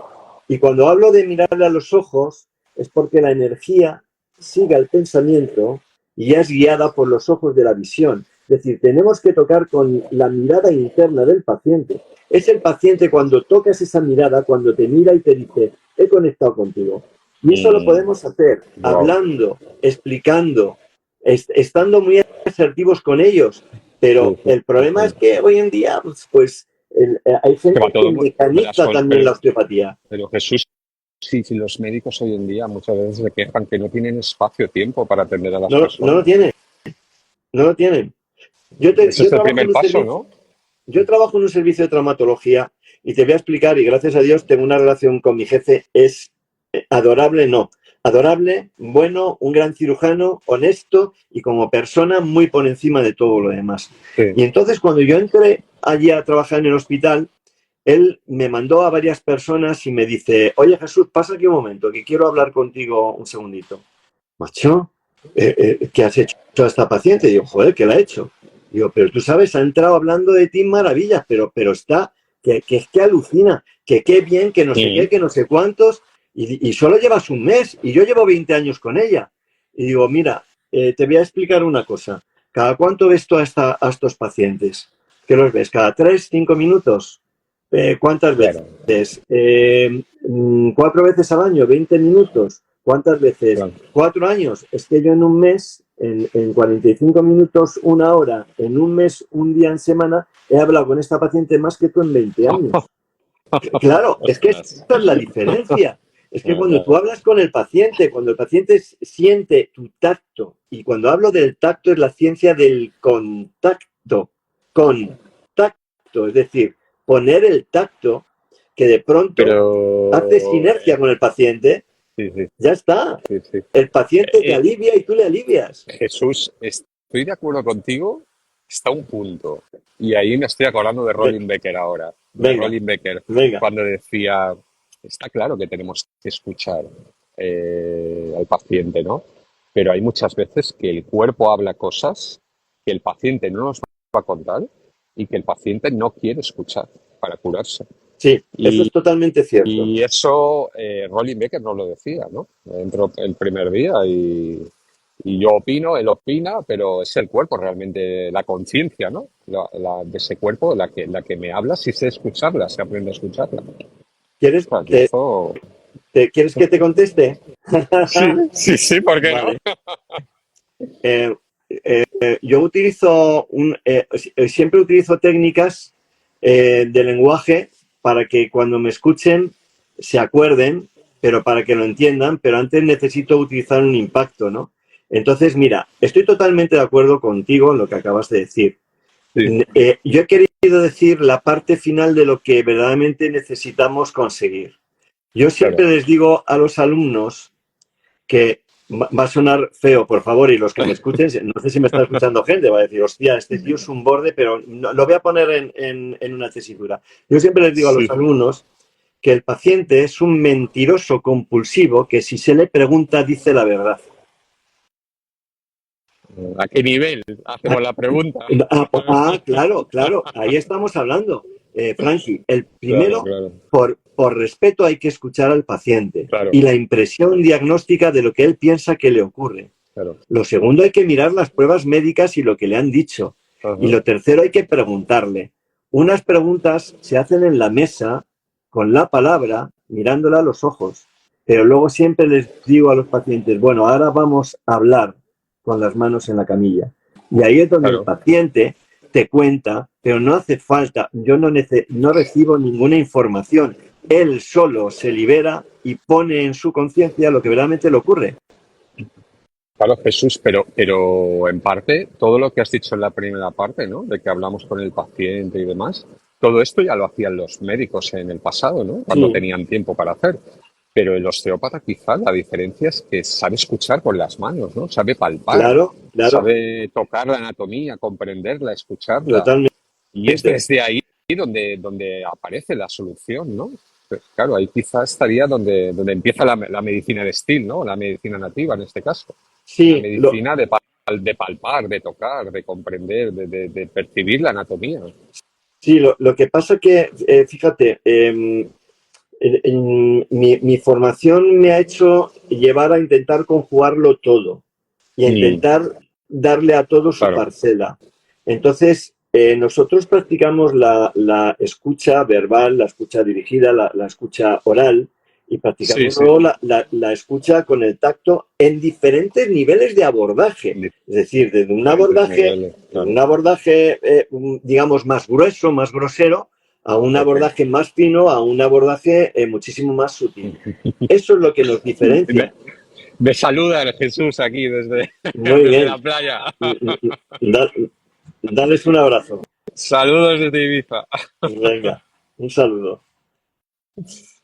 B: Y cuando hablo de mirarle a los ojos, es porque la energía sigue el pensamiento y es guiada por los ojos de la visión. Es decir, tenemos que tocar con la mirada interna del paciente. Es el paciente cuando tocas esa mirada, cuando te mira y te dice, he conectado contigo. Y eso lo
A: Mm,
B: podemos hacer
A: wow.
B: hablando, explicando, estando muy asertivos con ellos.
A: Sí,
B: Pero
A: sí,
B: el
A: sí,
B: problema es
A: sí.
B: que hoy en día, pues hay
A: Que va
B: gente que
A: todo
B: mecaniza también la osteopatía.
A: pero Jesús, sí, sí, los médicos hoy en día muchas veces se quejan que no tienen espacio-tiempo para atender a las
B: No lo
A: personas.
B: tienen, no lo tienen.
A: Ese
B: Yo
A: es el
B: trabajo en
A: primer
B: un
A: paso,
B: servicio,
A: ¿no?
B: yo trabajo en un servicio de traumatología y te voy a explicar, y gracias a Dios tengo una relación con mi jefe, es adorable, no. Adorable, bueno, un gran cirujano, honesto y como persona muy por encima de todo lo demás.
A: Sí.
B: Y entonces cuando yo entré allí a trabajar en el hospital, él me mandó a varias personas y me dice, oye Jesús, pasa aquí un momento, que quiero hablar contigo un segundito. Macho, ¿qué has hecho a esta paciente? Y digo, joder, ¿qué la ha hecho? Digo, pero tú sabes, ha entrado hablando de ti maravillas, pero está, que es que alucina, que qué bien, que no sé qué,
A: Mm.
B: que no sé cuántos, y solo llevas un mes, y yo llevo 20 años con ella. Y digo, mira, te voy a explicar una cosa. ¿Cada cuánto ves tú a estos pacientes? ¿Qué los ves? ¿Cada 3, 5 minutos? ¿Cuántas
A: Claro,
B: veces? 4 veces al año, 20 minutos. ¿Cuántas veces?
A: claro.
B: 4 años. Es que yo en un mes, en 45 minutos, una hora, en un mes, un día en semana, he hablado con esta paciente más que tú en 20 años. Claro, es que esa
A: Ostras.
B: es la diferencia. Es que
A: Ah,
B: cuando tú
A: claro.
B: hablas con el paciente, cuando el paciente siente tu tacto, y cuando hablo del tacto es la ciencia del contacto, es decir, poner el tacto que de pronto hace
A: Pero,
B: sinergia con el paciente,
A: sí, sí,
B: ya está.
A: sí, sí.
B: El paciente te
A: Eh,
B: alivia y tú le alivias.
A: Jesús, estoy de acuerdo contigo hasta un punto. Y ahí me estoy acordando de Rolling Becker ahora, de
B: Venga,
A: Rolling Becker,
B: venga.
A: cuando decía, está claro que tenemos que escuchar al paciente, ¿no? Pero hay muchas veces que el cuerpo habla cosas que el paciente no nos va a contar y que el paciente no quiere escuchar para curarse.
B: Sí, eso es totalmente cierto.
A: Y eso Rolling Becker nos lo decía, ¿no? Entró el primer día y yo opino, él opina, pero es el cuerpo realmente, la conciencia, ¿no? De ese cuerpo, la que me habla, si sé escucharla, si aprendo a escucharla.
B: ¿Quieres,
A: Ostras, y esto...
B: ¿Quieres que te conteste?
A: Sí, sí, sí, ¿por qué no?
B: Vale. Eh, yo siempre utilizo técnicas de lenguaje para que cuando me escuchen se acuerden, pero para que lo entiendan, pero antes necesito utilizar un impacto, ¿no? Entonces, mira, estoy totalmente de acuerdo contigo en lo que acabas de decir.
A: Sí,
B: Yo he querido decir la parte final de lo que verdaderamente necesitamos conseguir. Yo siempre
A: claro.
B: les digo a los alumnos que va a sonar feo, por favor, y los que me escuchen, no sé si me está escuchando gente, va a decir, hostia, este tío es un borde, pero no, lo voy a poner en una tesitura. Yo siempre les digo a los
A: Sí.
B: alumnos que el paciente es un mentiroso compulsivo que si se le pregunta dice la verdad.
A: ¿A qué nivel hacemos la pregunta?
B: Claro, claro, ahí estamos hablando. Frankie, el
A: Claro,
B: primero,
A: claro,
B: por respeto hay que escuchar al paciente
A: claro,
B: y la impresión diagnóstica de lo que él piensa que le ocurre.
A: claro.
B: Lo segundo, hay que mirar las pruebas médicas y lo que le han dicho. Y
A: Ajá.
B: lo tercero, hay que preguntarle. Unas preguntas se hacen en la mesa, con la palabra, mirándola a los ojos. Pero luego siempre les digo a los pacientes, bueno, ahora vamos a hablar con las manos en la camilla. Y ahí es donde el
A: Claro.
B: paciente te cuenta, pero no hace falta, yo no recibo ninguna información. Él solo se libera y pone en su conciencia lo que verdaderamente le ocurre.
A: Claro, Jesús, pero en parte, todo lo que has dicho en la primera parte, ¿no? De que hablamos con el paciente y demás, todo esto ya lo hacían los médicos en el pasado, ¿no? Cuando
B: Sí,
A: tenían tiempo para hacer. Pero el osteópata quizá la diferencia es que sabe escuchar con las manos, ¿no? Sabe palpar,
B: claro, claro,
A: sabe tocar la anatomía, comprenderla, escucharla.
B: totalmente.
A: Y es desde ahí donde aparece la solución, ¿no? Pues, claro, ahí quizá estaría donde empieza la medicina de Steele, ¿no? La medicina nativa en este caso. La
B: Sí,
A: medicina de palpar, de tocar, de comprender, de percibir la anatomía.
B: sí, lo que pasa que, fíjate, mi formación me ha hecho llevar a intentar conjugarlo todo y a
A: Mm,
B: intentar darle a todo su
A: claro,
B: parcela. Entonces, nosotros practicamos la escucha verbal, la escucha dirigida, la escucha oral y
A: sí,
B: practicamos
A: sí.
B: luego la escucha con el tacto en diferentes niveles de abordaje. Es decir,
A: Diferentes niveles,
B: desde
A: claro.
B: un abordaje digamos, más grueso, más grosero, a un
A: Ok.
B: abordaje más fino, a un abordaje muchísimo más sutil. Eso es lo que nos
A: Me,
B: diferencia.
A: me saluda el Jesús aquí desde,
B: Muy
A: desde la
B: bien.
A: playa.
B: Da- Dales un abrazo.
A: Saludos desde Ibiza.
B: Venga, un saludo.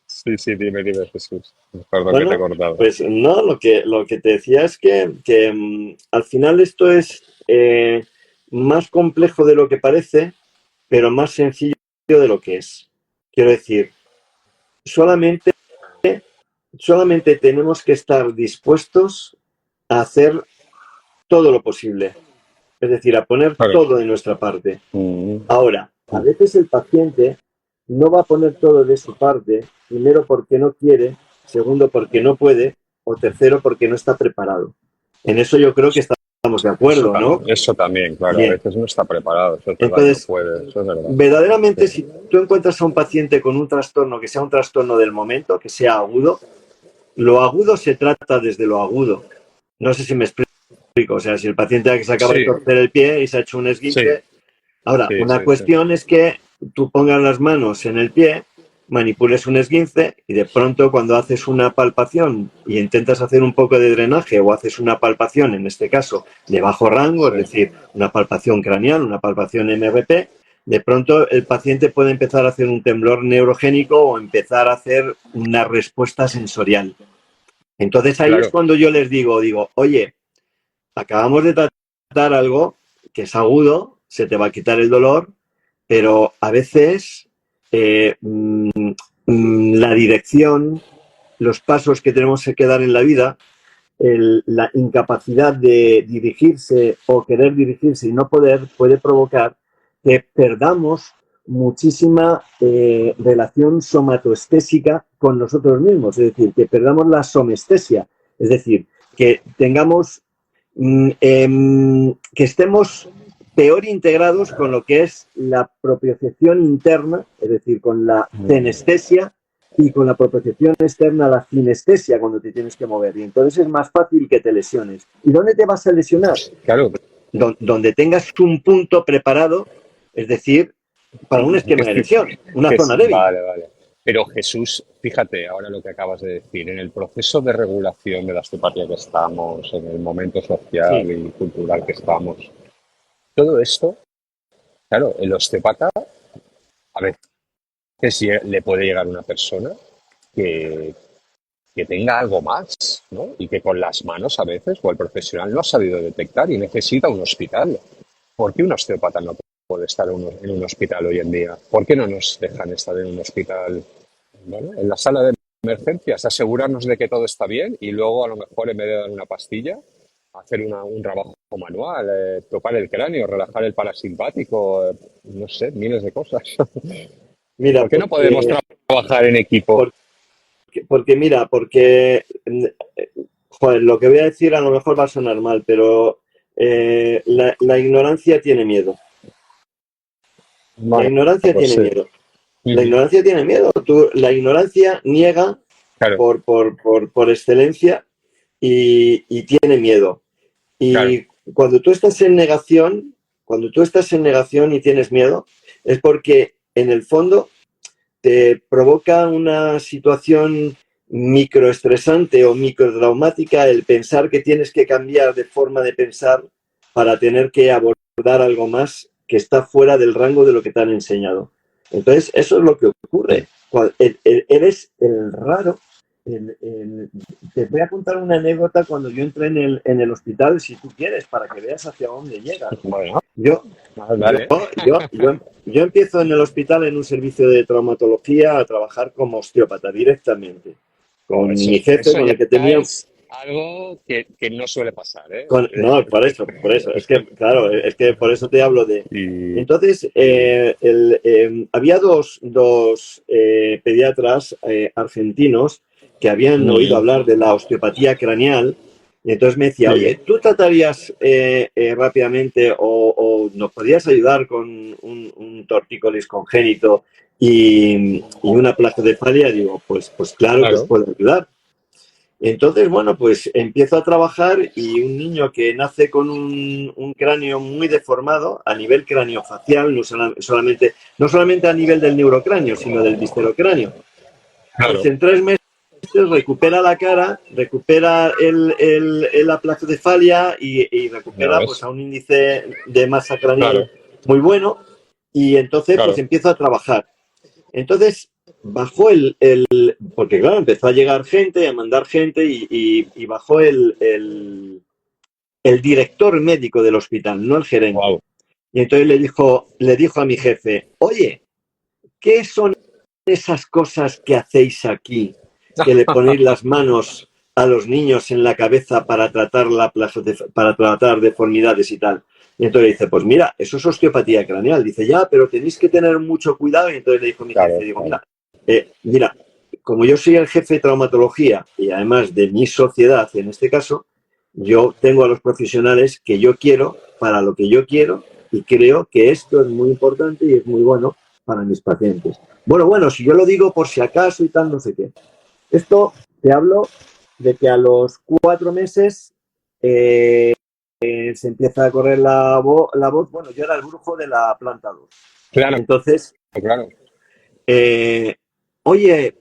A: Sí, sí, dime, Jesús. Perdón que te he
B: Bueno,
A: cortado.
B: pues no, lo que te decía es que al final esto es más complejo de lo que parece, pero más sencillo de lo que es. Quiero decir, solamente, solamente tenemos que estar dispuestos a hacer todo lo posible, es decir, a poner
A: Claro.
B: todo de nuestra parte.
A: Mm,
B: Ahora, a veces el paciente no va a poner todo de su parte, primero porque no quiere, segundo porque no puede, o tercero porque no está preparado. En eso yo creo que estamos de acuerdo, ¿no?
A: eso también, claro. A
B: Bien.
A: veces no está preparado, eso es verdad, y no
B: Entonces,
A: puede, eso es verdad.
B: verdaderamente,
A: Sí.
B: si tú encuentras a un paciente con un trastorno que sea un trastorno del momento, que sea agudo, lo agudo se trata desde lo agudo. No sé si me explico. O sea, si el paciente que se acaba de
A: Sí,
B: torcer el pie y se ha hecho un
A: sí,
B: esguince. Ahora,
A: sí,
B: una
A: sí, sí.
B: cuestión es que tú pongas las manos en el pie, manipules un esguince y de pronto cuando haces una palpación y intentas hacer un poco de drenaje o haces una palpación, en este caso, de bajo rango, es
A: Sí,
B: decir, una palpación craneal, una palpación MRP, de pronto el paciente puede empezar a hacer un temblor neurogénico o empezar a hacer una respuesta sensorial. Entonces ahí es
A: claro,
B: cuando yo les digo, oye, acabamos de tratar algo que es agudo, se te va a quitar el dolor, pero a veces la dirección, los pasos que tenemos que dar en la vida, la incapacidad de dirigirse o querer dirigirse y no poder puede provocar que perdamos muchísima relación somatoestésica con nosotros mismos, es decir, que perdamos la somestesia, es decir, que tengamos que estemos peor integrados con lo que es la propiocepción interna, es decir, con la tenestesia y con la propiocepción externa, la sinestesia, cuando te tienes que mover. Y entonces es más fácil que te lesiones. ¿Y dónde te vas a lesionar?
A: claro.
B: Donde tengas un punto preparado, es decir, para un esquema de lesión, una zona débil.
A: Vale, vale. Pero Jesús, fíjate ahora lo que acabas de decir, en el proceso de regulación de la osteopatía que estamos, en el momento social
B: Sí,
A: y cultural que estamos, todo esto, claro, el osteopata, a veces le puede llegar una persona que, que tenga algo más, ¿no? Y que con las manos a veces, o el profesional no ha sabido detectar y necesita un hospital. ¿Por qué un osteópata no puede estar en un hospital hoy en día? ¿Por qué no nos dejan estar en un hospital, ¿vale? En la sala de emergencias, asegurarnos de que todo está bien y luego a lo mejor en vez de dar una pastilla, hacer un trabajo manual, tocar el cráneo, relajar el parasimpático, no sé, miles de cosas.
B: mira,
A: ¿Por qué no podemos trabajar en equipo?
B: porque joder, lo que voy a decir a lo mejor va a sonar mal, pero la ignorancia tiene miedo. La
A: Bueno,
B: ignorancia
A: pues
B: tiene
A: sí.
B: miedo. La
A: Ujú.
B: ignorancia tiene miedo. La ignorancia niega
A: Claro,
B: por excelencia y tiene miedo.
A: claro.
B: Y cuando tú estás en negación, cuando tú estás en negación y tienes miedo, es porque en el fondo te provoca una situación microestresante o microtraumática el pensar que tienes que cambiar de forma de pensar para tener que abordar algo más que está fuera del rango de lo que te han enseñado. Entonces, eso es lo que ocurre. Eres el raro. Te voy a contar una anécdota cuando yo entré en el hospital, si tú quieres, para que veas hacia dónde llegas.
A: Bueno,
B: Yo, yo,
A: vale.
B: yo empiezo en el hospital en un servicio de traumatología a trabajar como osteópata directamente.
A: Oh,
B: Con mi jefe,
A: eso
B: con
A: ya
B: el que tenía.
A: es algo que no suele pasar, ¿eh?
B: No, por eso. Es que, claro, es que por eso te hablo de.
A: Y
B: Entonces, había dos pediatras argentinos que habían oído
A: mm,
B: hablar de la osteopatía craneal y entonces me decía,
A: sí,
B: oye, ¿tú tratarías rápidamente o nos podrías ayudar con un tortícolis congénito y una placocefalia? Digo, pues claro que os
A: claro,
B: puedo ayudar. Entonces, bueno, pues empiezo a trabajar y un niño que nace con un cráneo muy deformado a nivel craneofacial, no solamente a nivel del neurocráneo, sino del viscerocráneo, pues
A: claro,
B: en 3 meses recupera la cara, recupera la placocefalia y
A: ya
B: recupera pues
A: ves,
B: a un índice de masa
A: claro,
B: craneal muy bueno y entonces pues
A: claro,
B: empiezo a trabajar. Entonces bajó porque claro, empezó a llegar gente, a mandar gente y bajó el director médico del hospital, no el gerente.
A: wow.
B: Y entonces le dijo a mi jefe, oye, ¿qué son esas cosas que hacéis aquí? Que le ponéis las manos a los niños en la cabeza para tratar deformidades y tal. Y entonces le dice, pues mira, eso es osteopatía craneal. Dice, ya, pero tenéis que tener mucho cuidado. Y entonces le dijo mi jefe,
A: Claro,
B: digo,
A: claro,
B: mira, como yo soy el jefe de traumatología y además de mi sociedad en este caso, yo tengo a los profesionales que yo quiero para lo que yo quiero y creo que esto es muy importante y es muy bueno para mis pacientes. Bueno, si yo lo digo por si acaso y tal, no sé qué. Esto te hablo de que a los 4 meses se empieza a correr la voz. Bueno, yo era el brujo de la planta 2.
A: claro,
B: Entonces,
A: claro.
B: eh, oye,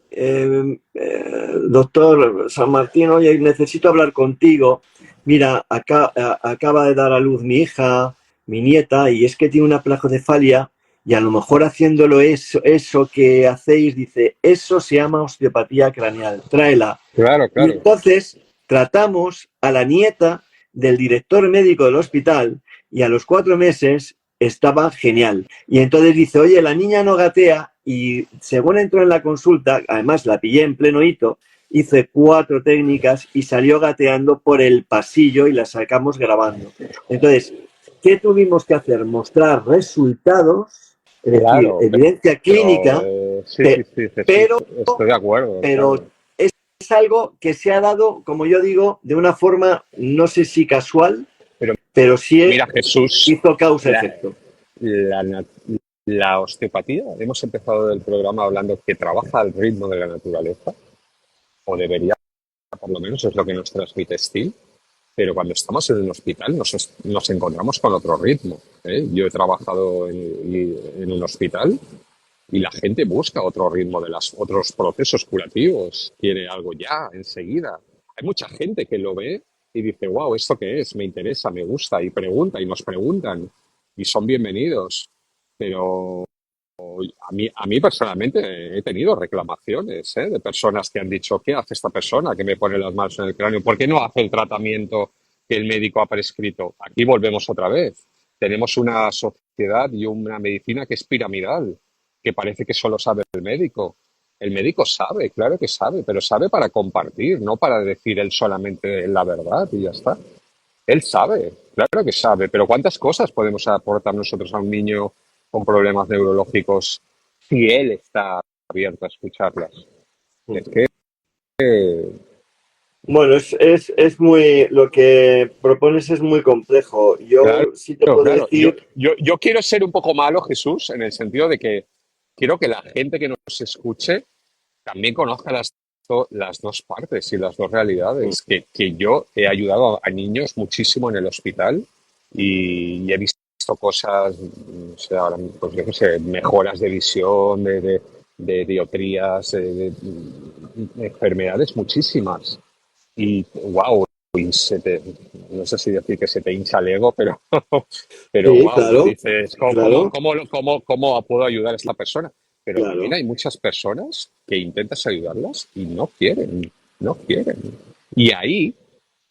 B: doctor San Martín, oye, necesito hablar contigo. Mira, acaba de dar a luz mi hija, mi nieta, y es que tiene una placocefalia y a lo mejor haciéndolo eso que hacéis, dice, eso se llama osteopatía craneal, tráela.
A: Claro,
B: Y
A: claro.
B: entonces tratamos a la nieta del director médico del hospital y a los 4 meses estaba genial. Y entonces dice, oye, la niña no gatea y según entró en la consulta, además la pillé en pleno hito, hice 4 técnicas y salió gateando por el pasillo y la sacamos grabando. Entonces, ¿qué tuvimos que hacer? Mostrar resultados, es decir,
A: Claro,
B: evidencia
A: pero
B: clínica,
A: sí, sí, sí, Jesús,
B: pero,
A: estoy de acuerdo,
B: pero
A: claro.
B: es algo que se ha dado, como yo digo, de una forma, no sé si casual,
A: Pero
B: pero sí
A: mira, Jesús,
B: hizo
A: la,
B: causa-efecto.
A: la, nat- la osteopatía, hemos empezado el programa hablando que trabaja al ritmo de la naturaleza, o debería, por lo menos es lo que nos transmite Steel, pero cuando estamos en el hospital nos encontramos con otro ritmo, ¿eh? Yo he trabajado en un hospital y la gente busca otro ritmo de otros procesos curativos, quiere algo ya, enseguida. Hay mucha gente que lo ve y dice, wow, ¿esto qué es? Me interesa, me gusta, y pregunta, y nos preguntan, y son bienvenidos. Pero a mí personalmente he tenido reclamaciones, ¿eh? De personas que han dicho, ¿qué hace esta persona que me pone las manos en el cráneo? ¿Por qué no hace el tratamiento que el médico ha prescrito? Aquí volvemos otra vez. Tenemos una sociedad y una medicina que es piramidal, que parece que solo sabe el médico. El médico sabe, claro que sabe, pero sabe para compartir, no para decir él solamente la verdad y ya está. Él sabe, claro que sabe, pero ¿cuántas cosas podemos aportar nosotros a un niño con problemas neurológicos si él está abierto a escucharlas? Es que
B: Bueno, es muy, lo que propones es muy complejo.
A: Claro,
B: Yo sí te puedo
A: claro. Yo,
B: decir,
A: yo, yo quiero ser un poco malo, Jesús, en el sentido de que quiero que la gente que nos escuche también conozca las dos partes y las dos realidades. Que yo he ayudado a niños muchísimo en el hospital y he visto cosas, o sea, pues yo qué sé, mejoras de visión, de dioptrías, de enfermedades muchísimas. Y wow, no sé si decir que se te hincha el ego, pero
B: sí,
A: wow, ¿no?
B: claro,
A: Dices,
B: claro,
A: ¿cómo puedo ayudar a esta persona? Pero también
B: claro,
A: hay muchas personas que intentas ayudarlas y no quieren, no quieren. Y ahí,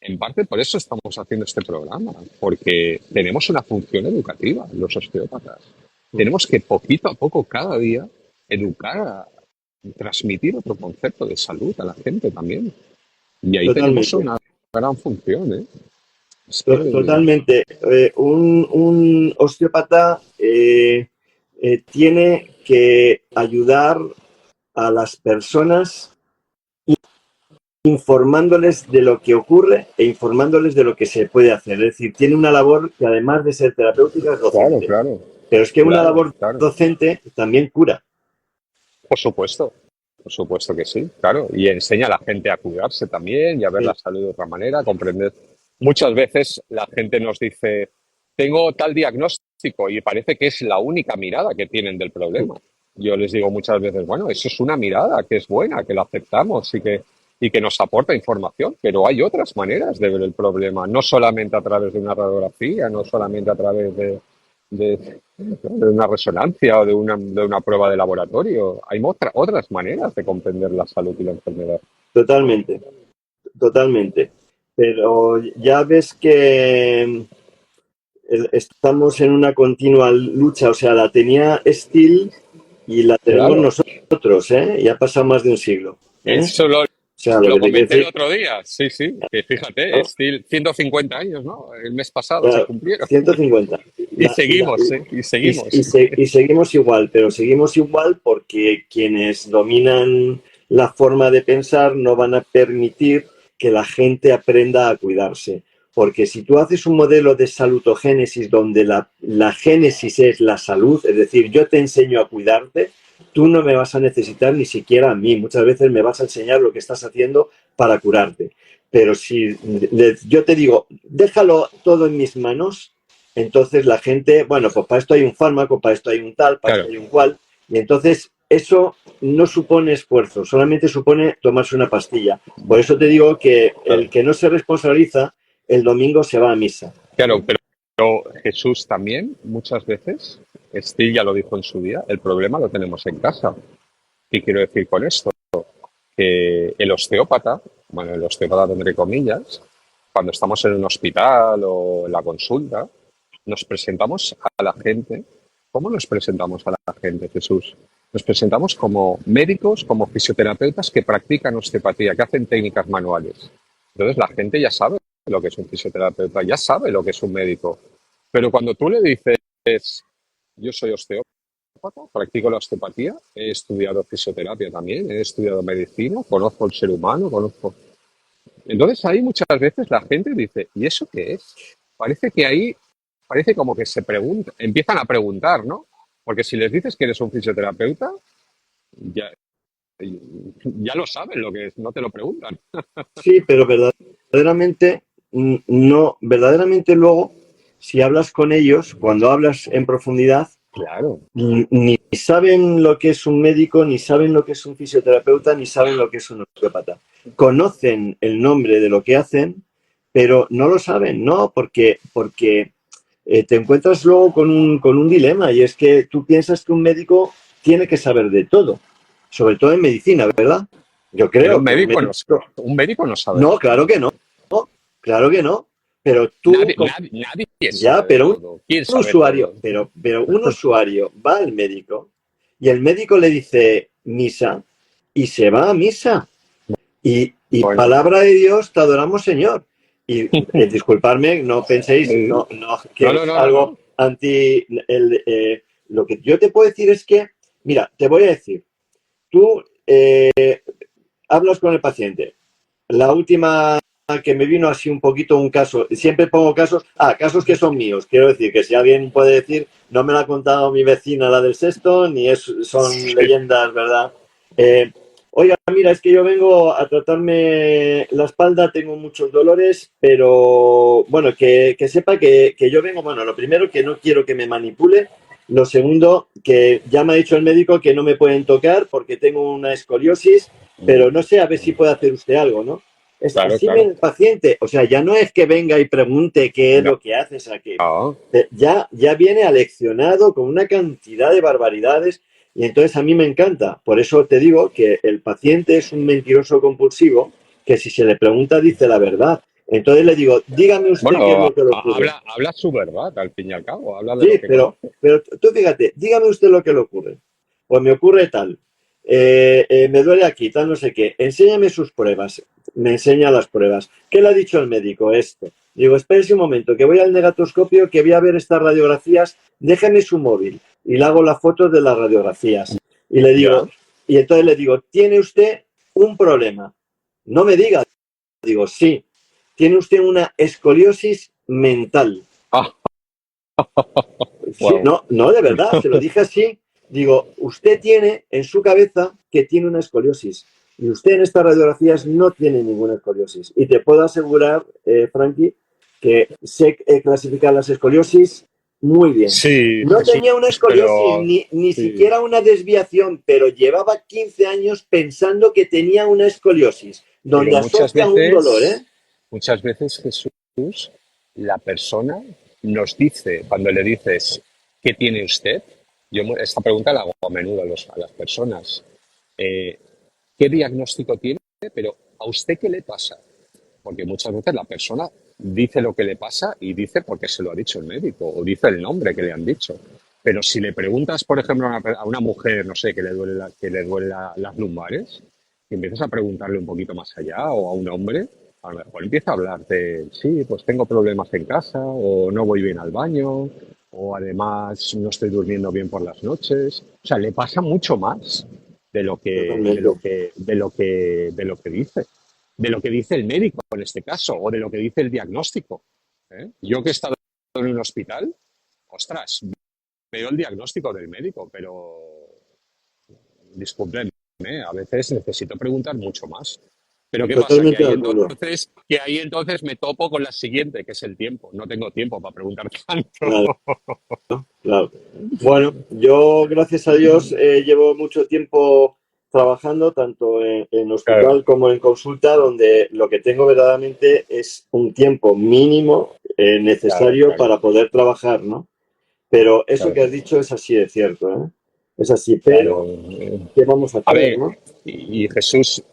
A: en parte por eso estamos haciendo este programa, porque tenemos una función educativa, los osteópatas. Tenemos que poquito a poco, cada día, educar, transmitir otro concepto de salud a la gente también. Y ahí tenemos
B: totalmente.
A: una gran función, ¿eh? Es que,
B: Totalmente. Un osteópata tiene que ayudar a las personas informándoles de lo que ocurre e informándoles de lo que se puede hacer. Es decir, tiene una labor que además de ser terapéutica es
A: claro,
B: docente.
A: claro,
B: Pero es que una
A: claro,
B: labor
A: claro.
B: docente también cura.
A: Por supuesto que sí, claro. Y enseña a la gente a cuidarse también y a ver la
B: Sí,
A: salud de otra manera, a comprender. Muchas veces la gente nos dice, tengo tal diagnóstico y parece que es la única mirada que tienen del problema. Yo les digo muchas veces, bueno, eso es una mirada que es buena, que la aceptamos y que nos aporta información, pero hay otras maneras de ver el problema, no solamente a través de una radiografía, no solamente a través de una resonancia o de una prueba de laboratorio. Hay otras maneras de comprender la salud y la enfermedad.
B: totalmente, totalmente. Pero ya ves que estamos en una continua lucha. O sea, la tenía Steele y la tenemos
A: Claro,
B: nosotros, ¿eh? Ya ha pasado más de un siglo, ¿eh?
A: eso lo,
B: O sea, lo
A: lo
B: que te quiero
A: comenté el
B: decir,
A: otro día. Sí, sí, que fíjate,
B: ¿no?
A: es 150 años, ¿no? El mes pasado se
B: Claro,
A: cumplieron.
B: 150.
A: Y
B: La- la-
A: seguimos, ¿eh? Y
B: y,
A: seguimos.
B: y y seguimos igual, pero seguimos igual porque quienes dominan la forma de pensar no van a permitir que la gente aprenda a cuidarse. Porque si tú haces un modelo de salutogénesis donde la génesis es la salud, es decir, yo te enseño a cuidarte, tú no me vas a necesitar ni siquiera a mí. Muchas veces me vas a enseñar lo que estás haciendo para curarte. Pero si yo te digo, déjalo todo en mis manos, entonces la gente, bueno, pues para esto hay un fármaco, para esto hay un tal, para esto
A: Claro,
B: hay un cual, y entonces eso no supone esfuerzo, solamente supone tomarse una pastilla. Por eso te digo que
A: claro.
B: el que no se responsabiliza, el domingo se va a misa.
A: Claro, pero Jesús también, muchas veces, Steve ya lo dijo en su día, el problema lo tenemos en casa. ¿Qué quiero decir con esto? Que el osteópata, bueno, el osteópata entre comillas, cuando estamos en un hospital o en la consulta, nos presentamos a la gente. ¿Cómo nos presentamos a la gente, Jesús? Nos presentamos como médicos, como fisioterapeutas que practican osteopatía, que hacen técnicas manuales. Entonces la gente ya sabe lo que es un fisioterapeuta, ya sabe lo que es un médico. Pero cuando tú le dices, yo soy osteópata, practico la osteopatía, he estudiado fisioterapia también, he estudiado medicina, conozco el ser humano, conozco. Entonces ahí muchas veces la gente dice, ¿y eso qué es? Parece que ahí, parece como que se pregunta, empiezan a preguntar, ¿no? Porque si les dices que eres un fisioterapeuta, ya, ya lo saben lo que es, no te lo preguntan.
B: Sí, pero verdaderamente, no, verdaderamente luego, si hablas con ellos, cuando hablas en profundidad,
A: Claro,
B: ni saben lo que es un médico, ni saben lo que es un fisioterapeuta, ni saben lo que es un osteópata. Conocen el nombre de lo que hacen, pero no lo saben, ¿no? Porque te encuentras luego con un dilema y es que tú piensas que un médico tiene que saber de todo, sobre todo en medicina, ¿verdad? Yo
A: pero
B: creo que un médico...
A: un médico no sabe
B: No,
A: de
B: claro
A: todo.
B: que no, claro que no. Pero tú,
A: Nadie
B: ya,
A: sabe de
B: pero
A: todo. ¿Quién
B: un
A: sabe
B: usuario,
A: todo?
B: pero un usuario va al médico y el médico le dice misa y se va a misa. Y
A: Bueno,
B: palabra de Dios, te adoramos, Señor. Y disculpadme, no penséis no, no,
A: no,
B: que
A: no,
B: es
A: no, no,
B: algo
A: no.
B: anti... lo que yo te puedo decir es que, mira, te voy a decir, tú hablas con el paciente, la última que me vino así un poquito un caso, siempre pongo casos que son míos, quiero decir que si alguien puede decir, no me la ha contado mi vecina la del sexto, ni son
A: Sí.
B: leyendas, ¿verdad? Eh, Oiga, mira, es que yo vengo a tratarme la espalda, tengo muchos dolores, pero bueno, que sepa que yo vengo, bueno, lo primero que no quiero que me manipule, lo segundo, que ya me ha dicho el médico que no me pueden tocar porque tengo una escoliosis, pero no sé, a ver si puede hacer usted algo, ¿no? Es
A: Claro,
B: así
A: claro.
B: el paciente, o sea, ya no es que venga y pregunte qué es
A: No,
B: lo que haces aquí,
A: no.
B: ya viene aleccionado con una cantidad de barbaridades y entonces a mí me encanta. Por eso te digo que el paciente es un mentiroso compulsivo que si se le pregunta dice la verdad. Entonces le digo, dígame usted qué es
A: Bueno,
B: lo que le ocurre.
A: habla su verdad, al fin y al cabo, habla de lo
B: Sí,
A: que conoce.
B: pero tú fíjate, dígame usted lo que le ocurre. Pues me ocurre tal, me duele aquí, tal, no sé qué. Enséñame sus pruebas. Me enseña las pruebas. ¿Qué le ha dicho el médico? Esto. Digo, espérese un momento, que voy al negatoscopio, que voy a ver estas radiografías. Déjeme su móvil. Y le hago las fotos de las radiografías. Y le
A: Ya.
B: digo, y entonces le digo, tiene usted un problema. No me diga. Digo, sí. Tiene usted una escoliosis mental.
A: Ah,
B: Sí,
A: wow.
B: no, no, de verdad, se lo dije así. Digo, usted tiene en su cabeza que tiene una escoliosis y usted en estas radiografías no tiene ninguna escoliosis. Y te puedo asegurar, Frankie, que sé clasificar las escoliosis muy bien.
A: Sí,
B: No
A: Jesús,
B: tenía una escoliosis,
A: pero
B: ni
A: sí,
B: siquiera una desviación, pero llevaba 15 años pensando que tenía una escoliosis,
A: pero
B: donde asocia un dolor, ¿eh?
A: muchas veces Jesús, la persona nos dice, cuando le dices, ¿qué tiene usted? Esta pregunta la hago a menudo a las personas. Eh, ¿Qué diagnóstico tiene? Pero ¿a usted qué le pasa? Porque muchas veces la persona dice lo que le pasa y dice porque se lo ha dicho el médico o dice el nombre que le han dicho. Pero si le preguntas, por ejemplo, a una mujer, no sé, que le duele las lumbares, y empiezas a preguntarle un poquito más allá, o a un hombre, a lo mejor empieza a hablarte, sí, pues tengo problemas en casa, o no voy bien al baño, o además no estoy durmiendo bien por las noches. O sea, le pasa mucho más
B: Totalmente.
A: de lo que dice, de lo que dice el médico en este caso, o de lo que dice el diagnóstico. ¿Eh? Yo que he estado en un hospital, ostras, veo el diagnóstico del médico, pero discúlpenme, a veces necesito preguntar mucho más. Pero ¿qué pasa?
B: Totalmente de acuerdo.
A: Que ahí entonces me topo con la siguiente, que es el tiempo. No tengo tiempo para preguntar tanto.
B: Claro. Claro. Bueno, yo, gracias a Dios, llevo mucho tiempo trabajando tanto en
A: Claro,
B: hospital como en consulta, donde lo que tengo verdaderamente es un tiempo mínimo
A: claro,
B: necesario
A: claro,
B: para poder trabajar, ¿no? Pero eso
A: claro,
B: que has dicho es así de cierto, ¿eh? Es así,
A: claro.
B: pero ¿qué vamos a
A: A
B: hacer,
A: ver,
B: no?
A: y Jesús,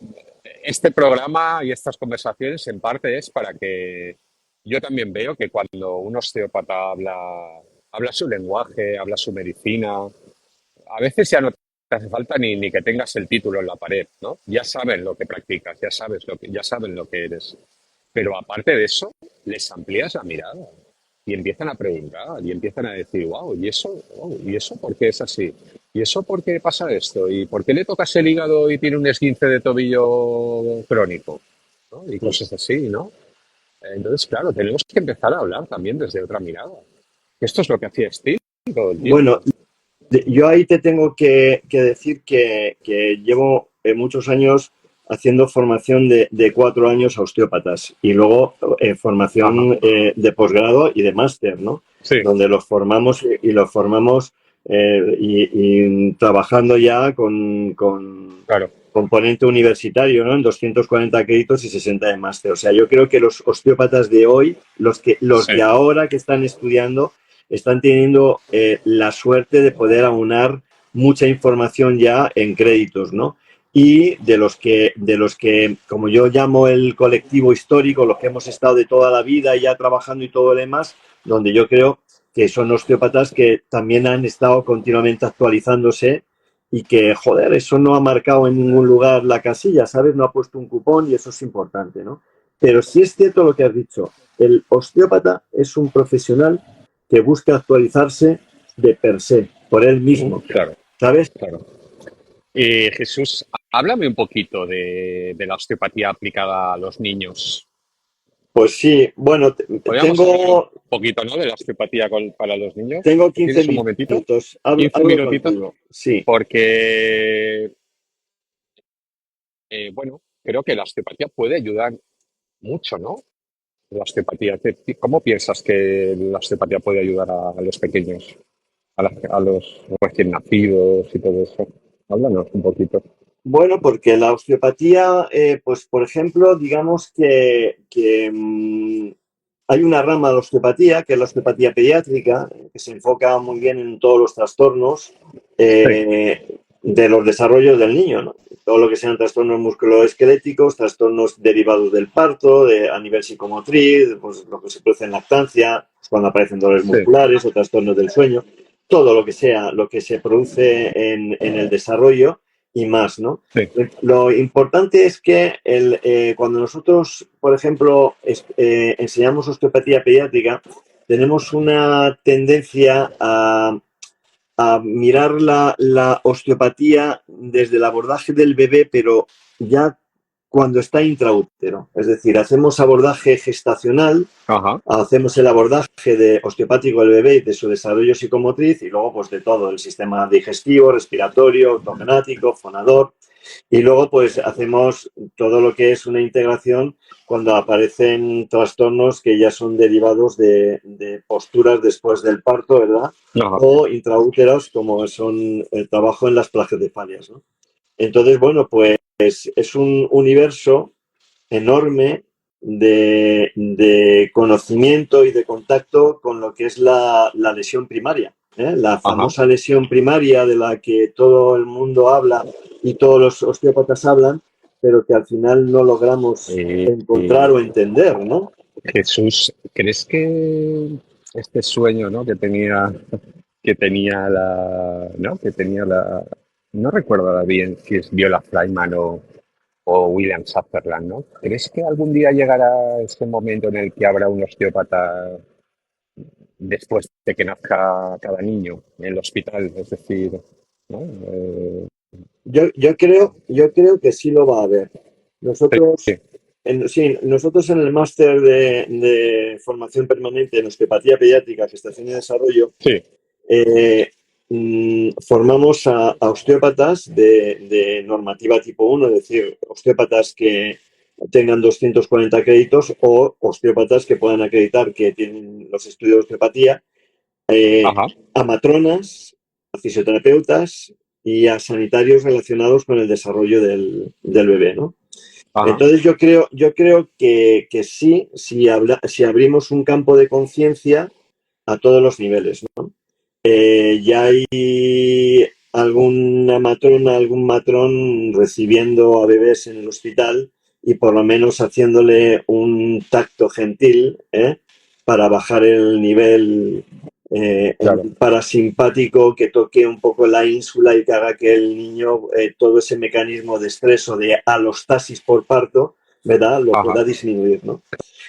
A: este programa y estas conversaciones en parte es para que yo también veo que cuando un osteópata habla su lenguaje, habla su medicina, a veces ya no te hace falta ni que tengas el título en la pared, ¿no? Ya saben lo que practicas, ya saben lo que eres. Pero aparte de eso, les amplías la mirada y empiezan a preguntar y empiezan a decir, wow, ¿y eso por qué es así? ¿Y eso por qué pasa esto? ¿Y por qué le tocas el hígado y tiene un esguince de tobillo crónico? ¿No? Y cosas así, ¿no? Entonces, claro, tenemos que empezar a hablar también desde otra mirada. Esto es lo que hacía Steve todo el
B: Bueno,
A: tiempo.
B: yo ahí te tengo que decir que llevo muchos años haciendo formación de 4 años a osteópatas y luego
A: Ajá,
B: formación de posgrado y de máster, ¿no?
A: sí,
B: Donde los formamos y los formamos y trabajando ya con
A: claro,
B: componente universitario, ¿no? En 240 créditos y 60 de máster. O sea, yo creo que los osteópatas de hoy, los
A: sí,
B: de ahora que están estudiando, están teniendo la suerte de poder aunar mucha información ya en créditos, ¿no? Y de los que, como yo llamo el colectivo histórico, los que hemos estado de toda la vida ya trabajando y todo lo demás, donde yo creo que son osteópatas que también han estado continuamente actualizándose y que, joder, eso no ha marcado en ningún lugar la casilla, ¿sabes? No ha puesto un cupón y eso es importante, ¿no? Pero sí es cierto lo que has dicho. El osteópata es un profesional que busca actualizarse de per se, por él mismo,
A: claro,
B: ¿sabes?
A: claro. Jesús, háblame un poquito de la osteopatía aplicada a los niños.
B: Pues sí, bueno,
A: Podríamos hablar un
B: tengo,
A: poquito, ¿no? De la osteopatía para los niños.
B: tengo 15
A: ¿Tienes un momentito?
B: minutos.
A: 15
B: Hablo
A: minutitos,
B: contigo. Sí.
A: porque, bueno, creo que la osteopatía puede ayudar mucho, ¿no? La osteopatía. ¿Cómo piensas que la osteopatía puede ayudar a los pequeños, a los recién nacidos y todo eso? Háblanos un poquito.
B: Bueno, porque la osteopatía, pues por ejemplo, digamos que hay una rama de la osteopatía, que es la osteopatía pediátrica, que se enfoca muy bien en todos los trastornos
A: Sí,
B: de los desarrollos del niño, ¿no? Todo lo que sean trastornos musculoesqueléticos, trastornos derivados del parto, a nivel psicomotriz, pues lo que se produce en lactancia, pues, cuando aparecen dolores
A: sí,
B: musculares o trastornos del sueño, todo lo que sea, lo que se produce en el desarrollo y más, ¿no?
A: sí.
B: Lo importante es que cuando nosotros, por ejemplo, enseñamos osteopatía pediátrica, tenemos una tendencia a mirar la osteopatía desde el abordaje del bebé, pero ya cuando está intraútero. Es decir, hacemos abordaje gestacional,
A: Ajá.
B: hacemos el abordaje de osteopático del bebé y de su desarrollo psicomotriz y luego pues de todo el sistema digestivo, respiratorio, ortogenático, fonador. Y luego, pues hacemos todo lo que es una integración cuando aparecen trastornos que ya son derivados de posturas después del parto, ¿verdad?
A: Ajá.
B: O intraúteros, como son el trabajo en las plagiocefalias, ¿no? Entonces, bueno, pues es un universo enorme de conocimiento y de contacto con lo que es la lesión primaria. La
A: Ajá.
B: famosa lesión primaria de la que todo el mundo habla y todos los osteópatas hablan, pero que al final no logramos
A: Eh,
B: encontrar o entender, ¿no?
A: Jesús, ¿crees que este sueño, ¿no? No recuerdo ahora bien si es Viola Flyman o William Sutherland, ¿no? ¿Crees que algún día llegará ese momento en el que habrá un osteópata después de que nazca cada niño en el hospital? Es decir, ¿no?
B: Yo creo que sí lo va a haber.
A: Sí,
B: Nosotros, sí, nosotros en el máster de formación permanente en osteopatía pediátrica, gestación y desarrollo,
A: sí,
B: eh, formamos a osteópatas de normativa tipo 1, es decir, osteópatas que tengan 240 créditos o osteópatas que puedan acreditar que tienen los estudios de osteopatía, eh,
A: ajá,
B: a matronas, a fisioterapeutas y a sanitarios relacionados con el desarrollo del bebé, ¿no?
A: ajá,
B: Entonces yo creo que sí, si abrimos un campo de conciencia a todos los niveles, ¿no? Ya hay alguna matrona, algún matrón recibiendo a bebés en el hospital y por lo menos haciéndole un tacto gentil, para bajar el nivel
A: claro,
B: parasimpático, que toque un poco la ínsula y que haga que el niño, todo ese mecanismo de estrés o de alostasis por parto, ¿verdad?, lo
A: ajá,
B: pueda disminuir, ¿no?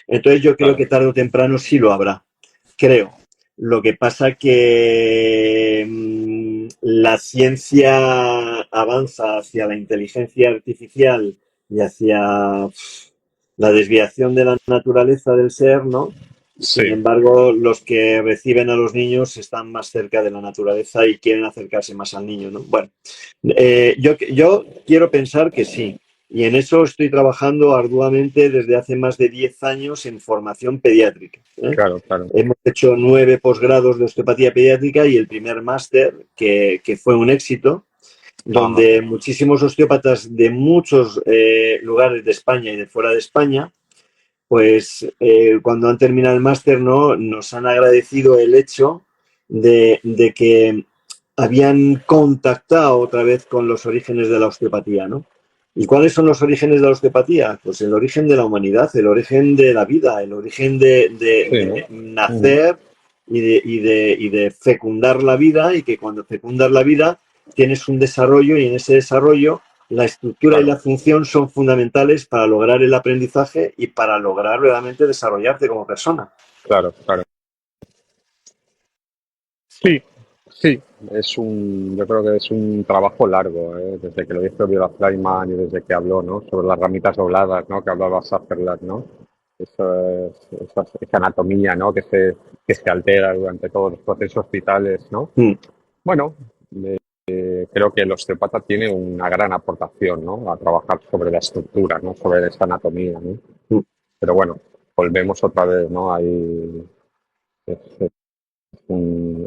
B: Entonces yo creo
A: claro,
B: que tarde o temprano sí lo habrá, creo. Lo que pasa que la ciencia avanza hacia la inteligencia artificial y hacia la desviación de la naturaleza del ser, ¿no? Sin
A: sí,
B: embargo, los que reciben a los niños están más cerca de la naturaleza y quieren acercarse más al niño, ¿no? Bueno, yo quiero pensar que sí. Y en eso estoy trabajando arduamente desde hace más de 10 años en formación pediátrica, ¿eh?
A: claro, claro,
B: Hemos hecho 9 posgrados de osteopatía pediátrica y el primer máster, que fue un éxito,
A: ajá,
B: donde muchísimos osteópatas de muchos lugares de España y de fuera de España, pues cuando han terminado el máster, ¿no?, nos han agradecido el hecho de que habían contactado otra vez con los orígenes de la osteopatía, ¿no? ¿Y cuáles son los orígenes de la osteopatía? Pues el origen de la humanidad, el origen de la vida, el origen
A: sí, ¿no?
B: de
A: Ujú,
B: nacer y de fecundar la vida, y que cuando fecundas la vida tienes un desarrollo, y en ese desarrollo la estructura y la
A: claro,
B: función son fundamentales para lograr el aprendizaje y para lograr realmente desarrollarte como persona.
A: claro, claro. Sí, Sí, yo creo que es un trabajo largo, desde que lo dijo Viola Flyman y desde que habló, ¿no? Sobre las ramitas dobladas, ¿no? Que hablaba Sutherland, ¿no? Esa anatomía, ¿no? Que se altera durante todos los procesos vitales, ¿no?
B: Mm,
A: Bueno, creo que el osteópata tiene una gran aportación, ¿no? A trabajar sobre la estructura, ¿no? Sobre esa anatomía, ¿no?
B: mm.
A: Pero bueno, volvemos otra vez, ¿no? Ahí es,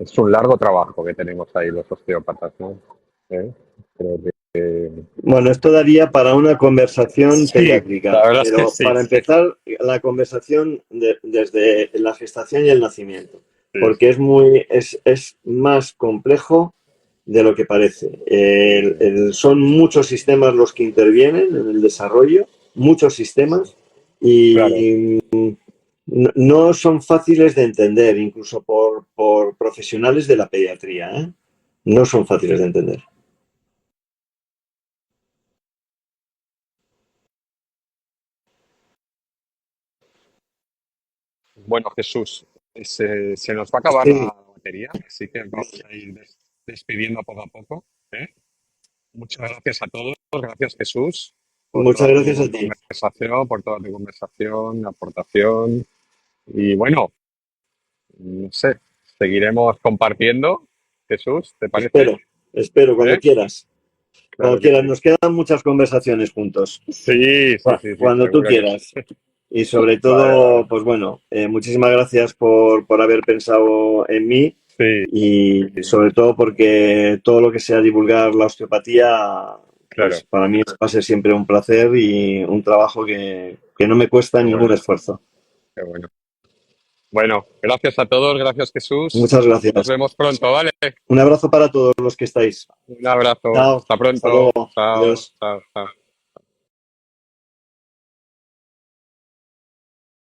A: es un largo trabajo que tenemos ahí los osteópatas, ¿no? ¿Eh? Creo que
B: Bueno, esto daría para una conversación
A: sí, la
B: pediátrica,
A: verdad es que
B: pero
A: sí,
B: para
A: sí,
B: empezar, la conversación desde la gestación y el nacimiento,
A: sí,
B: porque es más complejo de lo que parece.
A: sí,
B: Son muchos sistemas los que intervienen en el desarrollo, muchos sistemas,
A: claro.
B: y no son fáciles de entender, incluso por profesionales de la pediatría, ¿eh? No son fáciles de entender.
A: Bueno, Jesús, se nos va a acabar
B: Sí,
A: la batería, así que vamos a ir despidiendo poco a poco, ¿eh? Muchas gracias a todos, gracias Jesús por
B: muchas
A: toda
B: gracias
A: tu
B: a ti.
A: conversación, aportación y bueno, no sé, seguiremos compartiendo, Jesús, ¿te parece?
B: Espero,
A: ¿Eh?
B: cuando
A: Claro que
B: quieras.
A: sí.
B: Nos quedan muchas conversaciones juntos.
A: Sí, sí, sí, sí,
B: Cuando tú
A: seguro que sí.
B: quieras. Y sobre
A: Vale,
B: todo,
A: vale.
B: pues bueno, muchísimas gracias por haber pensado en mí
A: Sí,
B: y sobre todo porque todo lo que sea divulgar la osteopatía, pues
A: claro,
B: para mí va a ser siempre un placer y un trabajo que no me cuesta
A: qué
B: ningún
A: bueno,
B: esfuerzo.
A: qué bueno. Bueno, gracias a todos, gracias Jesús.
B: Muchas
A: Nos
B: gracias.
A: vemos pronto, ¿vale?
B: Un abrazo para todos los que estáis.
A: Un abrazo,
B: Chao.
A: hasta
B: Hasta
A: pronto.
B: luego.
A: Chao,
B: Adiós.
A: chao, chao.